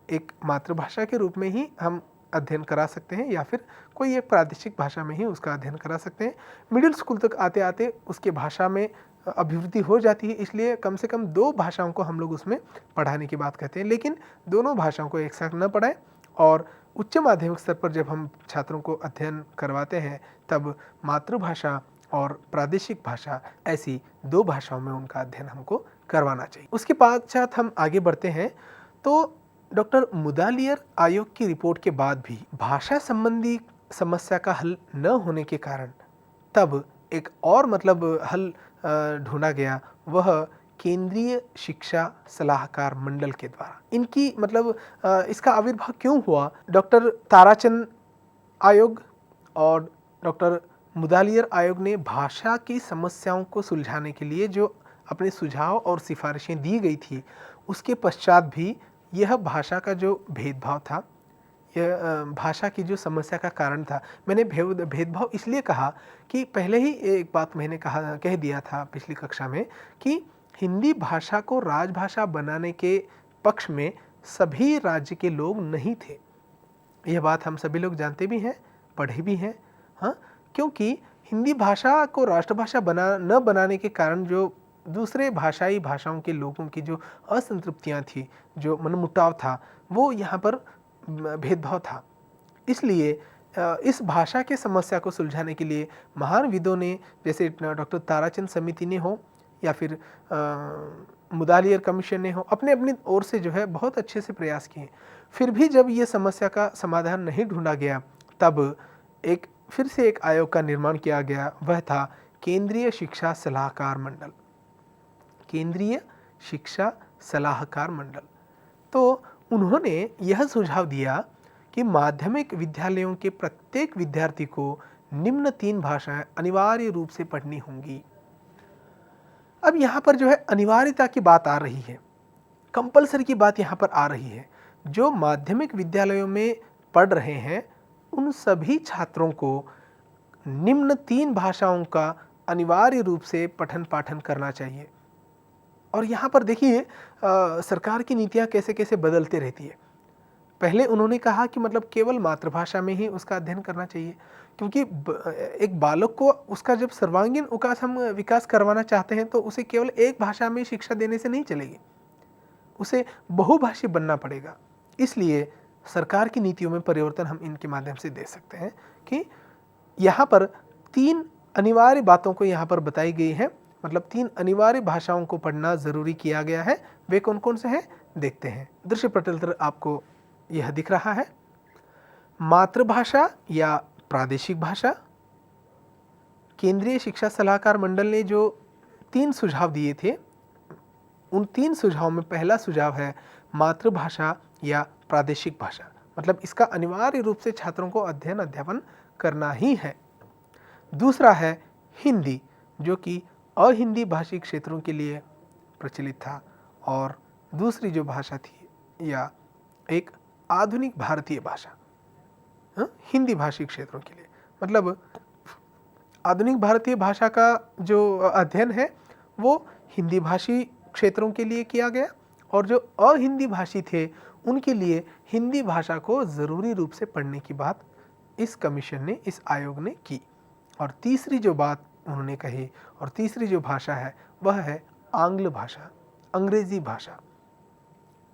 एक मातृभाषा के रूप में ही हम अध्ययन करा सकते हैं, या फिर कोई एक प्रादेशिक भाषा में ही उसका अध्ययन करा सकते हैं। मिडिल स्कूल तक आते आते उसके भाषा में अभिवृद्धि हो जाती है, इसलिए कम से कम 2 भाषाओं को हम लोग उसमें पढ़ाने की बात कहते हैं, लेकिन दोनों भाषाओं को एक साथ न पढ़ाएं। और उच्च माध्यमिक स्तर पर जब हम छात्रों को अध्ययन करवाते हैं, तब मातृभाषा और प्रादेशिक भाषा ऐसी 2 भाषाओं में उनका अध्ययन हमको करवाना चाहिए। उसके पश्चात हम आगे बढ़ते हैं, तो डॉक्टर मुदालियर आयोग की रिपोर्ट के बाद भी भाषा संबंधी समस्या का हल न होने के कारण तब एक और मतलब हल ढूंढा गया, वह केंद्रीय शिक्षा सलाहकार मंडल के द्वारा। इनकी मतलब इसका आविर्भाव क्यों हुआ? डॉक्टर ताराचंद आयोग और डॉक्टर मुदालियर आयोग ने भाषा की समस्याओं को सुलझाने के लिए जो अपने सुझाव और सिफारिशें दी गई थी, उसके पश्चात भी यह भाषा का जो भेदभाव था, यह भाषा की जो समस्या का कारण था। मैंने भेदभाव इसलिए कहा कि पहले ही एक बात मैंने कह दिया था पिछली कक्षा में कि हिंदी भाषा को राजभाषा बनाने के पक्ष में सभी राज्य के लोग नहीं थे। यह बात हम सभी लोग जानते भी हैं, पढ़े भी हैं। हाँ, क्योंकि हिंदी भाषा को राष्ट्रभाषा न बनाने के कारण जो दूसरे भाषाओं के लोगों की जो असंतृप्तियाँ थी, जो मनमुटाव था, वो यहाँ पर भेदभाव था। इसलिए इस भाषा के समस्या को सुलझाने के लिए महान विदों ने, जैसे डॉक्टर ताराचंद समिति ने हो या फिर मुदालियर कमीशन ने हो, अपने अपनी ओर से जो है बहुत अच्छे से प्रयास किए। फिर भी जब ये समस्या का समाधान नहीं ढूंढा गया, तब फिर से एक आयोग का निर्माण किया गया। वह था केंद्रीय शिक्षा सलाहकार मंडल। केंद्रीय शिक्षा सलाहकार मंडल। तो उन्होंने यह सुझाव दिया कि माध्यमिक विद्यालयों के प्रत्येक विद्यार्थी को निम्न 3 भाषाएं अनिवार्य रूप से पढ़नी होंगी। अब यहाँ पर जो है अनिवार्यता की बात आ रही है, कंपलसरी की बात यहाँ पर आ रही है। जो माध्यमिक विद्यालयों में पढ़ रहे हैं उन सभी छात्रों को निम्न 3 भाषाओं का अनिवार्य रूप से पठन पाठन करना चाहिए। और यहाँ पर देखिए सरकार की नीतियाँ कैसे कैसे बदलते रहती है। पहले उन्होंने कहा कि मतलब केवल मातृभाषा में ही उसका अध्ययन करना चाहिए, क्योंकि एक बालक को उसका जब सर्वांगीण विकास करवाना चाहते हैं तो उसे केवल एक भाषा में शिक्षा देने से नहीं चलेगी, उसे बहुभाषी बनना पड़ेगा। इसलिए सरकार की नीतियों में परिवर्तन हम इनके माध्यम से दे सकते हैं कि यहाँ पर 3 अनिवार्य बातों को यहाँ पर बताई गई है, मतलब 3 अनिवार्य भाषाओं को पढ़ना ज़रूरी किया गया है। वे कौन कौन से हैं देखते हैं। दृश्य पटल पर आपको यह दिख रहा है। मातृभाषा या प्रादेशिक भाषा। केंद्रीय शिक्षा सलाहकार मंडल ने जो 3 सुझाव दिए थे, उन 3 सुझावों में पहला सुझाव है मातृभाषा या प्रादेशिक भाषा, मतलब इसका अनिवार्य रूप से छात्रों को अध्ययन अध्यापन करना ही है। दूसरा है हिंदी, जो कि अहिंदी भाषी क्षेत्रों के लिए प्रचलित था। और दूसरी जो भाषा थी या एक आधुनिक भारतीय भाषा, हिंदी भाषी क्षेत्रों के लिए, मतलब आधुनिक भारतीय भाषा का जो अध्ययन है वो हिंदी भाषी क्षेत्रों के लिए किया गया, और जो अहिंदी भाषी थे उनके लिए हिंदी भाषा को ज़रूरी रूप से पढ़ने की बात इस कमीशन ने, इस आयोग ने की। और तीसरी जो बात उन्होंने कही और तीसरी जो भाषा है वह है आंग्ल भाषा, अंग्रेजी भाषा।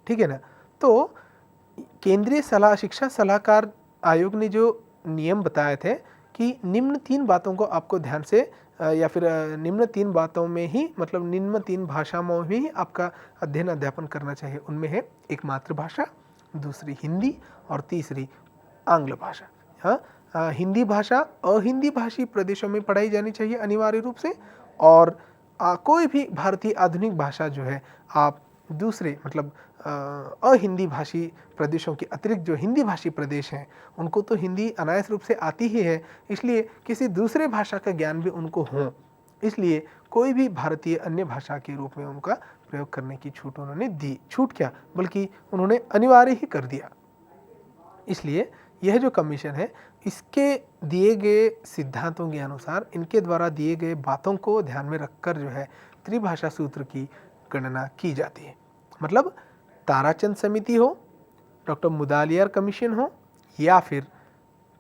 ठीक है ना। तो केंद्रीय शिक्षा सलाहकार आयोग ने जो नियम बताए थे कि निम्न 3 बातों को आपको ध्यान से या फिर निम्न 3 बातों में ही, मतलब निम्न 3 भाषाओं में ही आपका अध्ययन अध्यापन करना चाहिए। उनमें है एक मातृभाषा, दूसरी हिंदी और तीसरी आंग्ल भाषा। हाँ, हिंदी भाषा अहिंदी भाषी प्रदेशों में पढ़ाई जानी चाहिए अनिवार्य रूप से, और कोई भी भारतीय आधुनिक भाषा जो है आप दूसरे, मतलब अहिंदी भाषी प्रदेशों के अतिरिक्त जो हिंदी भाषी प्रदेश हैं उनको तो हिंदी अनायास रूप से आती ही है, इसलिए किसी दूसरे भाषा का ज्ञान भी उनको हो, इसलिए कोई भी भारतीय अन्य भाषा के रूप में उनका प्रयोग करने की छूट उन्होंने दी। छूट क्या, बल्कि उन्होंने अनिवार्य ही कर दिया। इसलिए यह जो कमीशन है इसके दिए गए सिद्धांतों के अनुसार, इनके द्वारा दिए गए बातों को ध्यान में रखकर जो है त्रिभाषा सूत्र की गणना की जाती है। मतलब ताराचंद समिति हो, डॉक्टर मुदालियर कमीशन हो, या फिर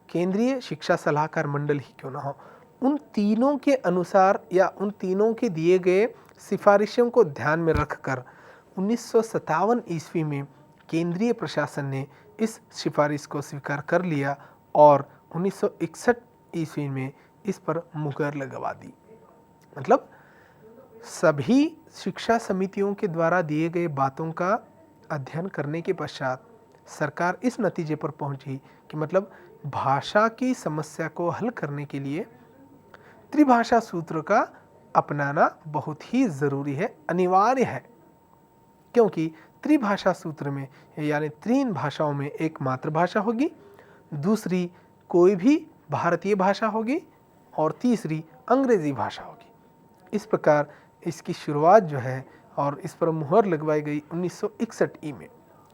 केंद्रीय शिक्षा सलाहकार मंडल ही क्यों ना हो, उन तीनों के अनुसार या उन तीनों के दिए गए सिफारिशों को ध्यान में रखकर 1957 ईस्वी में केंद्रीय प्रशासन ने इस सिफारिश को स्वीकार कर लिया और 1961 ईस्वी में इस पर मुहर लगवा दी। मतलब सभी शिक्षा समितियों के द्वारा दिए गए बातों का अध्ययन करने के पश्चात सरकार इस नतीजे पर पहुंची कि मतलब भाषा की समस्या को हल करने के लिए त्रिभाषा सूत्र का अपनाना बहुत ही ज़रूरी है, अनिवार्य है। क्योंकि त्रिभाषा सूत्र में यानी 3 भाषाओं में एक मातृभाषा होगी, दूसरी कोई भी भारतीय भाषा होगी और तीसरी अंग्रेजी भाषा होगी। इस प्रकार इसकी शुरुआत जो है और इस पर मुहर लगवाई गई 1961 ई में।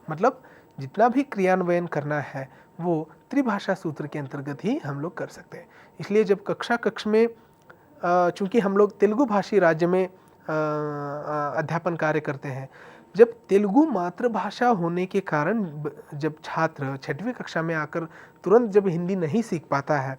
मतलब जितना भी क्रियान्वयन करना है वो त्रिभाषा सूत्र के अंतर्गत ही हम लोग कर सकते हैं। इसलिए जब कक्ष में चूँकि हम लोग तेलुगु भाषी राज्य में अध्यापन कार्य करते हैं, जब तेलुगु मातृभाषा होने के कारण जब छात्र 6वीं कक्षा में आकर तुरंत जब हिंदी नहीं सीख पाता है,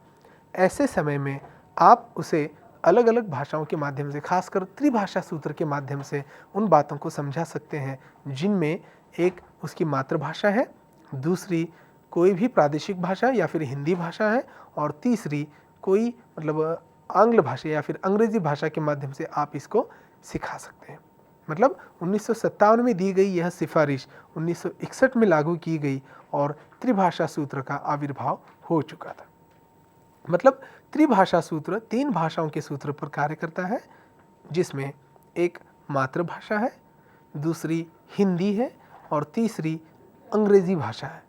ऐसे समय में आप उसे अलग अलग भाषाओं के माध्यम से, खासकर त्रिभाषा सूत्र के माध्यम से उन बातों को समझा सकते हैं जिनमें एक उसकी मातृभाषा है, दूसरी कोई भी प्रादेशिक भाषा या फिर हिंदी भाषा है, और तीसरी कोई मतलब आंग्ल भाषा या फिर अंग्रेजी भाषा के माध्यम से आप इसको सिखा सकते हैं। मतलब 1957 में दी गई यह सिफारिश 1961 में लागू की गई और त्रिभाषा सूत्र का आविर्भाव हो चुका था। मतलब त्रिभाषा सूत्र 3 भाषाओं के सूत्र पर कार्य करता है, जिसमें एक मातृभाषा है, दूसरी हिंदी है और तीसरी अंग्रेजी भाषा है।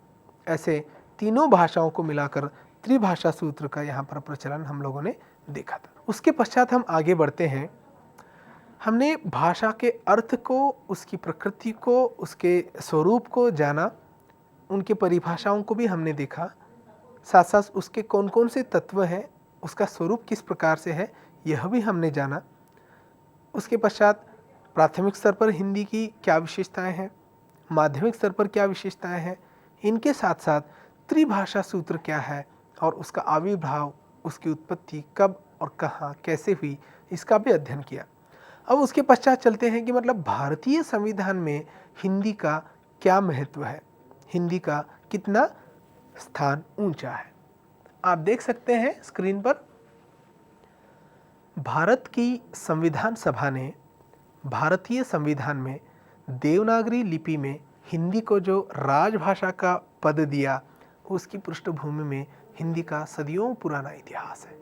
ऐसे तीनों भाषाओं को मिलाकर त्रिभाषा सूत्र का यहाँ पर प्रचलन हम लोगों ने देखा था। उसके पश्चात हम आगे बढ़ते हैं। हमने भाषा के अर्थ को, उसकी प्रकृति को, उसके स्वरूप को जाना, उनके परिभाषाओं को भी हमने देखा, साथ साथ उसके कौन कौन से तत्व हैं, उसका स्वरूप किस प्रकार से है, यह भी हमने जाना। उसके पश्चात प्राथमिक स्तर पर हिंदी की क्या विशेषताएं हैं, माध्यमिक स्तर पर क्या विशेषताएं हैं, इनके साथ साथ त्रिभाषा सूत्र क्या है और उसका आविर्भाव, उसकी उत्पत्ति कब और कहाँ कैसे हुई, इसका भी अध्ययन किया। अब उसके पश्चात चलते हैं कि मतलब भारतीय संविधान में हिंदी का क्या महत्व है, हिंदी का कितना स्थान ऊंचा है। आप देख सकते हैं स्क्रीन पर, भारत की संविधान सभा ने भारतीय संविधान में देवनागरी लिपि में हिंदी को जो राजभाषा का पद दिया, उसकी पृष्ठभूमि में हिंदी का सदियों पुराना इतिहास है।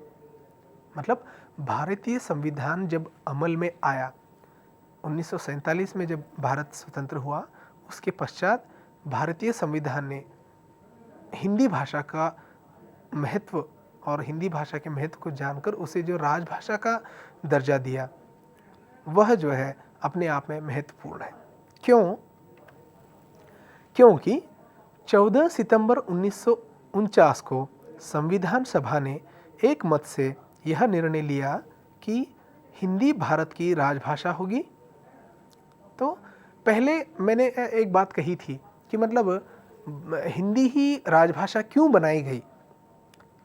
मतलब भारतीय संविधान जब अमल में आया 1947 में, जब भारत स्वतंत्र हुआ, उसके पश्चात भारतीय संविधान ने हिंदी भाषा का महत्व और हिंदी भाषा के महत्व को जानकर उसे जो राजभाषा का दर्जा दिया, वह जो है अपने आप में महत्वपूर्ण है। क्यों? क्योंकि 14 सितंबर 1949 को संविधान सभा ने एक मत से यह निर्णय लिया कि हिंदी भारत की राजभाषा होगी। तो पहले मैंने एक बात कही थी कि मतलब हिंदी ही राजभाषा क्यों बनाई गई,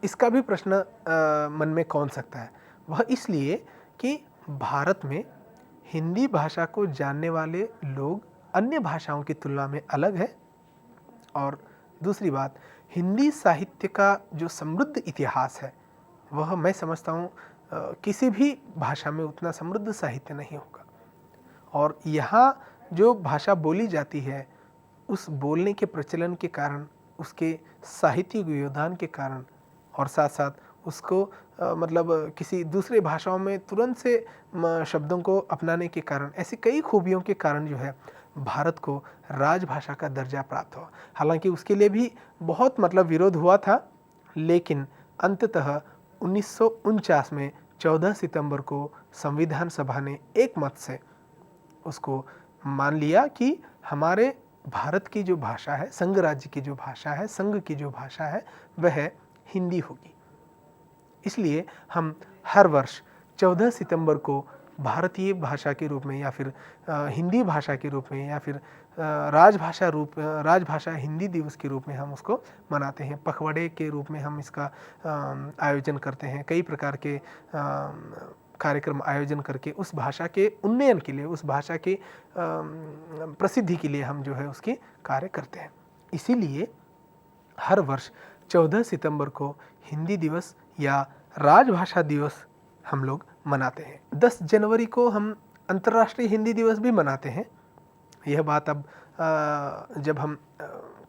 इसका भी प्रश्न मन में कौन सकता है। वह इसलिए कि भारत में हिंदी भाषा को जानने वाले लोग अन्य भाषाओं की तुलना में अलग है, और दूसरी बात, हिंदी साहित्य का जो समृद्ध इतिहास है वह मैं समझता हूँ किसी भी भाषा में उतना समृद्ध साहित्य नहीं होगा। और यहाँ जो भाषा बोली जाती है, उस बोलने के प्रचलन के कारण, उसके साहित्यिक योगदान के कारण, और साथ साथ उसको मतलब किसी दूसरे भाषाओं में तुरंत से शब्दों को अपनाने के कारण, ऐसी कई खूबियों के कारण जो है भारत को राजभाषा का दर्जा प्राप्त हुआ। हालांकि उसके लिए भी बहुत मतलब विरोध हुआ था, लेकिन अंततः 1949 में 14 सितंबर को संविधान सभा ने एक मत से उसको मान लिया कि हमारे भारत की जो भाषा है, संघ राज्य की जो भाषा है, संघ की जो भाषा है, वह हिंदी होगी। इसलिए हम हर वर्ष 14 सितंबर को भारतीय भाषा के रूप में या फिर हिंदी भाषा के रूप में या फिर राजभाषा हिंदी दिवस के रूप में हम उसको मनाते हैं। पखवाड़े के रूप में हम इसका आयोजन करते हैं। कई प्रकार के कार्यक्रम आयोजन करके उस भाषा के उन्नयन के लिए, उस भाषा के प्रसिद्धि के लिए हम जो है उसके कार्य करते हैं। इसीलिए हर वर्ष 14 सितंबर को हिंदी दिवस या राजभाषा दिवस हम लोग मनाते हैं। 10 जनवरी को हम अंतर्राष्ट्रीय हिंदी दिवस भी मनाते हैं। यह बात अब जब हम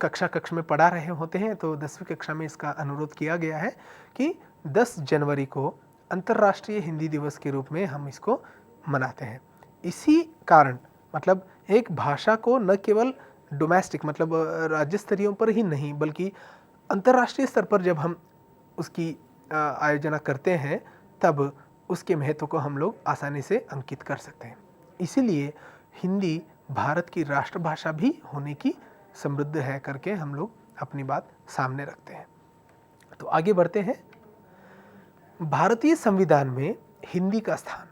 कक्षा में पढ़ा रहे होते हैं तो 10वीं कक्षा में इसका अनुरोध किया गया है कि 10 जनवरी को अंतर्राष्ट्रीय हिंदी दिवस के रूप में हम इसको मनाते हैं। इसी कारण मतलब एक भाषा को न केवल डोमेस्टिक मतलब राज्य स्तरीयों पर ही नहीं, बल्कि अंतर्राष्ट्रीय स्तर पर जब हम उसकी आयोजना करते हैं, तब उसके महत्व को हम लोग आसानी से अंकित कर सकते हैं। इसीलिए हिंदी भारत की राष्ट्रभाषा भी होने की समृद्ध है करके हम लोग अपनी बात सामने रखते हैं। तो आगे बढ़ते हैं। भारतीय संविधान में हिंदी का स्थान।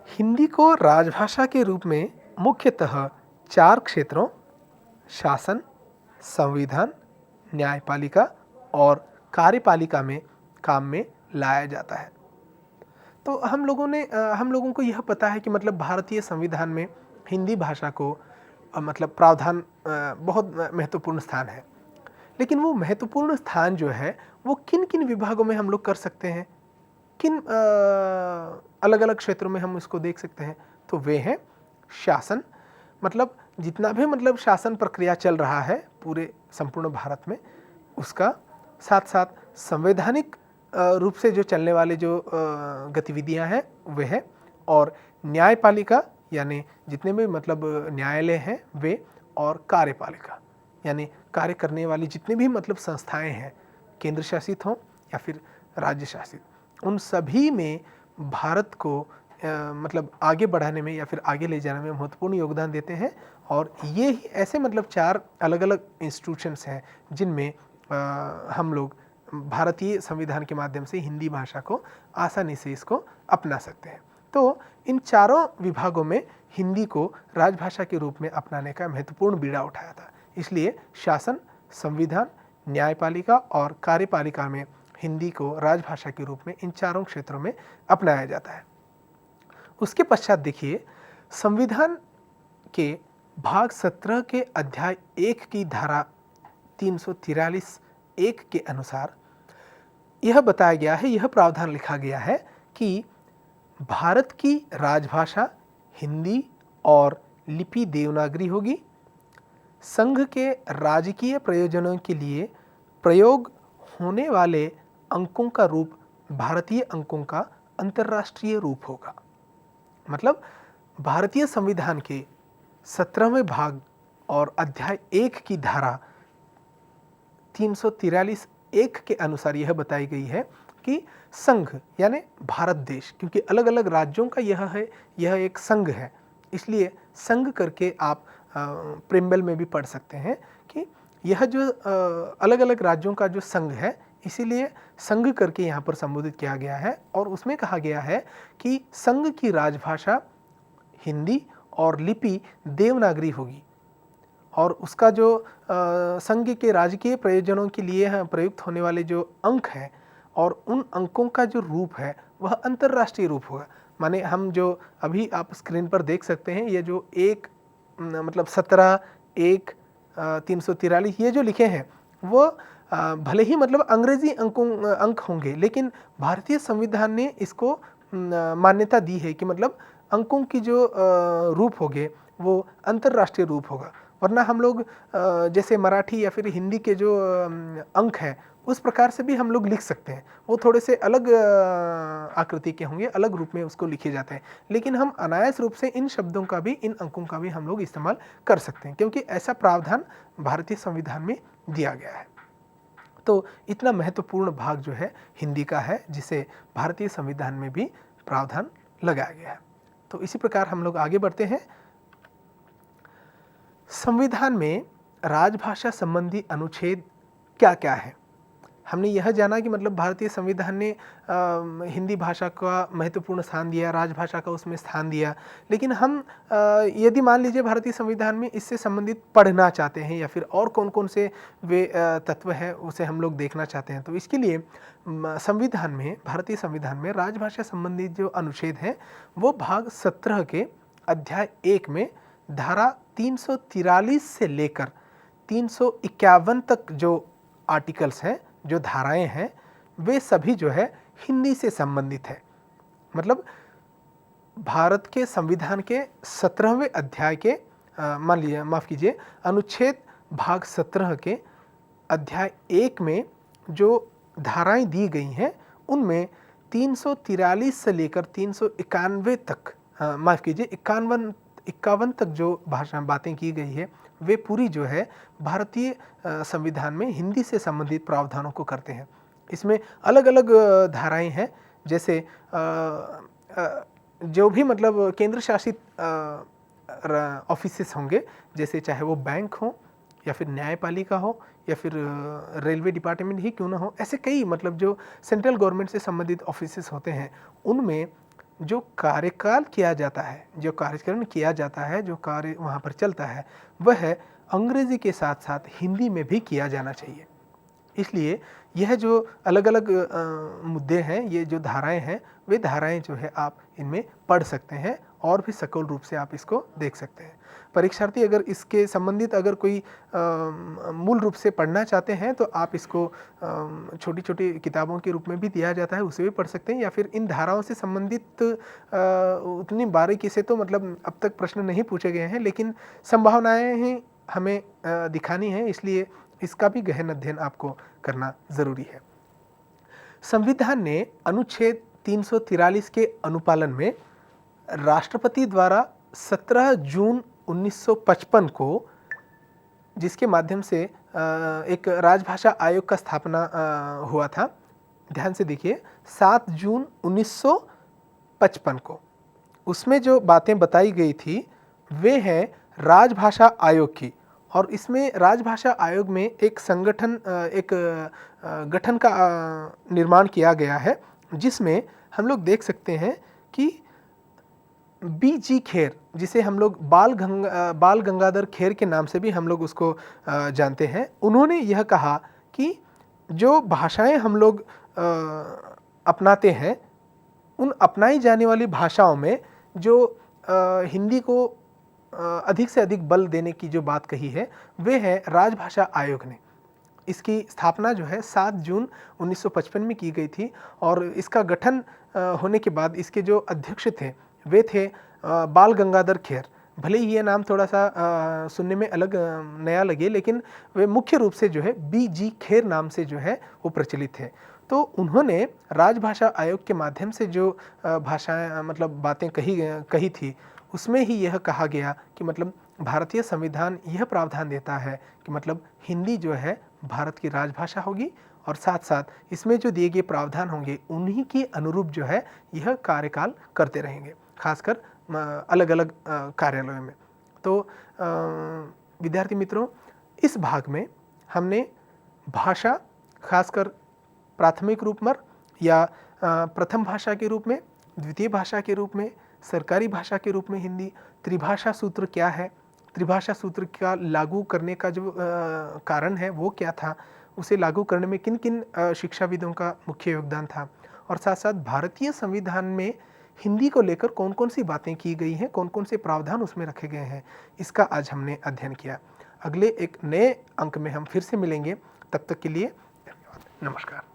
हिंदी को राजभाषा के रूप में मुख्यतः 4 क्षेत्रों शासन, संविधान, न्यायपालिका और कार्यपालिका में काम में लाया जाता है। तो हम लोगों को यह पता है कि मतलब भारतीय संविधान में हिंदी भाषा को मतलब प्रावधान बहुत महत्वपूर्ण स्थान है। लेकिन वो महत्वपूर्ण स्थान जो है वो किन किन विभागों में हम लोग कर सकते हैं, किन अलग अलग क्षेत्रों में हम इसको देख सकते हैं, तो वे हैं शासन, मतलब जितना भी मतलब शासन प्रक्रिया चल रहा है पूरे संपूर्ण भारत में उसका, साथ साथ संवैधानिक रूप से जो चलने वाले जो गतिविधियां हैं वे हैं, और न्यायपालिका यानी जितने भी मतलब न्यायालय हैं वे, और कार्यपालिका यानी कार्य करने वाली जितनी भी मतलब संस्थाएं हैं, केंद्र शासित हों या फिर राज्य शासित, उन सभी में भारत को मतलब आगे बढ़ाने में या फिर आगे ले जाने में महत्वपूर्ण योगदान देते हैं। और ये ही ऐसे मतलब 4 अलग अलग इंस्टीट्यूशंस हैं जिनमें हम लोग भारतीय संविधान के माध्यम से हिंदी भाषा को आसानी से इसको अपना सकते हैं। तो इन चारों विभागों में हिंदी को राजभाषा के रूप में अपनाने का महत्वपूर्ण बीड़ा उठाया था। इसलिए शासन, संविधान, न्यायपालिका और कार्यपालिका में हिंदी को राजभाषा के रूप में इन चारों क्षेत्रों में अपनाया जाता है। उसके पश्चात देखिए, संविधान के भाग 17 के अध्याय 1 की धारा 343(1) के अनुसार यह बताया गया है, यह प्रावधान लिखा गया है कि भारत की राजभाषा हिंदी और लिपि देवनागरी होगी। संघ के राजकीय प्रयोजनों के लिए प्रयोग होने वाले अंकों का रूप भारतीय अंकों का अंतर्राष्ट्रीय रूप होगा। मतलब भारतीय संविधान के 17वें भाग और अध्याय 1 की धारा 343(1) के अनुसार यह बताई गई है कि संघ यानी भारत देश, क्योंकि अलग अलग राज्यों का यह एक संघ है, इसलिए संघ करके आप प्रेम्बल में भी पढ़ सकते हैं कि यह जो अलग अलग राज्यों का जो संघ है, इसीलिए संघ करके यहाँ पर संबोधित किया गया है। और उसमें कहा गया है कि संघ की राजभाषा हिंदी और लिपि देवनागरी होगी, और उसका जो संघ के राजकीय प्रयोजनों के लिए प्रयुक्त होने वाले जो अंक हैं और उन अंकों का जो रूप है वह अंतर्राष्ट्रीय रूप होगा। माने हम जो अभी आप स्क्रीन पर देख सकते हैं, ये जो एक मतलब 17, 1, 343 ये जो लिखे हैं वो भले ही मतलब अंग्रेजी अंक होंगे, लेकिन भारतीय संविधान ने इसको मान्यता दी है कि मतलब अंकों की जो रूप होंगे वो अंतर्राष्ट्रीय रूप होगा। वरना हम लोग जैसे मराठी या फिर हिंदी के जो अंक हैं उस प्रकार से भी हम लोग लिख सकते हैं, वो थोड़े से अलग आकृति के होंगे, अलग रूप में उसको लिखे जाते हैं, लेकिन हम अनायास रूप से इन शब्दों का भी, इन अंकों का भी हम लोग इस्तेमाल कर सकते हैं, क्योंकि ऐसा प्रावधान भारतीय संविधान में दिया गया है। तो इतना महत्वपूर्ण भाग जो है हिंदी का है, जिसे भारतीय संविधान में भी प्रावधान लगाया गया है। तो इसी प्रकार हम लोग आगे बढ़ते हैं। संविधान में राजभाषा संबंधी अनुच्छेद क्या क्या है? हमने यह जाना कि मतलब भारतीय संविधान ने हिंदी भाषा का महत्वपूर्ण स्थान दिया, राजभाषा का उसमें स्थान दिया, लेकिन हम यदि मान लीजिए भारतीय संविधान में इससे संबंधित पढ़ना चाहते हैं या फिर और कौन कौन से वे तत्व हैं उसे हम लोग देखना चाहते हैं, तो इसके लिए संविधान में, भारतीय संविधान में राजभाषा संबंधित जो अनुच्छेद हैं वो भाग 17 के अध्याय 1 में धारा 343 से लेकर 351 तक जो आर्टिकल्स हैं, जो धाराएं हैं, वे सभी जो है हिंदी से संबंधित है। मतलब भारत के संविधान के 17वें अध्याय के माफ़ कीजिए, अनुच्छेद भाग 17 के अध्याय 1 में जो धाराएं दी गई हैं उनमें 343 से लेकर 391 तक, माफ़ कीजिए 51 तक जो बातें की गई है वे पूरी जो है भारतीय संविधान में हिंदी से संबंधित प्रावधानों को करते हैं। इसमें अलग अलग धाराएं हैं, जैसे जो भी मतलब केंद्र शासित ऑफिसेस होंगे, जैसे चाहे वो बैंक हो या फिर न्यायपालिका हो या फिर रेलवे डिपार्टमेंट ही क्यों ना हो, ऐसे कई मतलब जो सेंट्रल गवर्नमेंट से संबंधित ऑफिसेस होते हैं, उनमें जो कार्यकाल किया जाता है, जो कार्यकरण किया जाता है, जो कार्य वहाँ पर चलता है, वह अंग्रेजी के साथ साथ हिंदी में भी किया जाना चाहिए। इसलिए यह जो अलग अलग मुद्दे हैं, ये जो धाराएं हैं, वे धाराएं जो है आप इनमें पढ़ सकते हैं और भी सखोल रूप से आप इसको देख सकते हैं। परीक्षार्थी अगर इसके संबंधित अगर कोई मूल रूप से पढ़ना चाहते हैं तो आप इसको छोटी छोटी किताबों के रूप में भी दिया जाता है, उसे भी पढ़ सकते हैं, या फिर इन धाराओं से संबंधित उतनी बारीकी से तो मतलब अब तक प्रश्न नहीं पूछे गए हैं, लेकिन संभावनाएं ही हमें दिखानी है, इसलिए इसका भी गहन अध्ययन आपको करना ज़रूरी है। संविधान ने अनुच्छेद 343 के अनुपालन में राष्ट्रपति द्वारा 17 जून 1955 को, जिसके माध्यम से एक राजभाषा आयोग का स्थापना हुआ था, ध्यान से देखिए, 7 जून 1955 को, उसमें जो बातें बताई गई थी वे हैं राजभाषा आयोग की। और इसमें राजभाषा आयोग में एक संगठन, एक गठन का निर्माण किया गया है, जिसमें हम लोग देख सकते हैं कि BG खेर, जिसे हम लोग बाल गंगाधर खेर के नाम से भी हम लोग उसको जानते हैं, उन्होंने यह कहा कि जो भाषाएं हम लोग अपनाते हैं, उन अपनाई जाने वाली भाषाओं में जो हिंदी को अधिक से अधिक बल देने की जो बात कही है, वे है राजभाषा आयोग ने। इसकी स्थापना जो है 7 जून 1955 में की गई थी, और इसका गठन होने के बाद इसके जो अध्यक्ष थे वे थे बाल गंगाधर खेर। भले ही ये नाम थोड़ा सा सुनने में अलग नया लगे, लेकिन वे मुख्य रूप से जो है BG खेर नाम से जो है वो प्रचलित है। तो उन्होंने राजभाषा आयोग के माध्यम से जो भाषाएं मतलब बातें कही थी, उसमें ही यह कहा गया कि मतलब भारतीय संविधान यह प्रावधान देता है कि मतलब हिंदी जो है भारत की राजभाषा होगी, और साथ साथ इसमें जो दिए गए प्रावधान होंगे उन्हीं के अनुरूप जो है यह कार्यकाल करते रहेंगे, खासकर अलग अलग कार्यालयों में। तो विद्यार्थी मित्रों, इस भाग में हमने भाषा, खासकर प्राथमिक रूप में या प्रथम भाषा के रूप में, द्वितीय भाषा के रूप में, सरकारी भाषा के रूप में हिंदी, त्रिभाषा सूत्र क्या है, त्रिभाषा सूत्र का लागू करने का जो कारण है वो क्या था, उसे लागू करने में किन किन शिक्षाविदों का मुख्य योगदान था, और साथ साथ भारतीय संविधान में हिंदी को लेकर कौन कौन सी बातें की गई हैं, कौन कौन से प्रावधान उसमें रखे गए हैं, इसका आज हमने अध्ययन किया। अगले एक नए अंक में हम फिर से मिलेंगे, तब तक के लिए धन्यवाद, नमस्कार।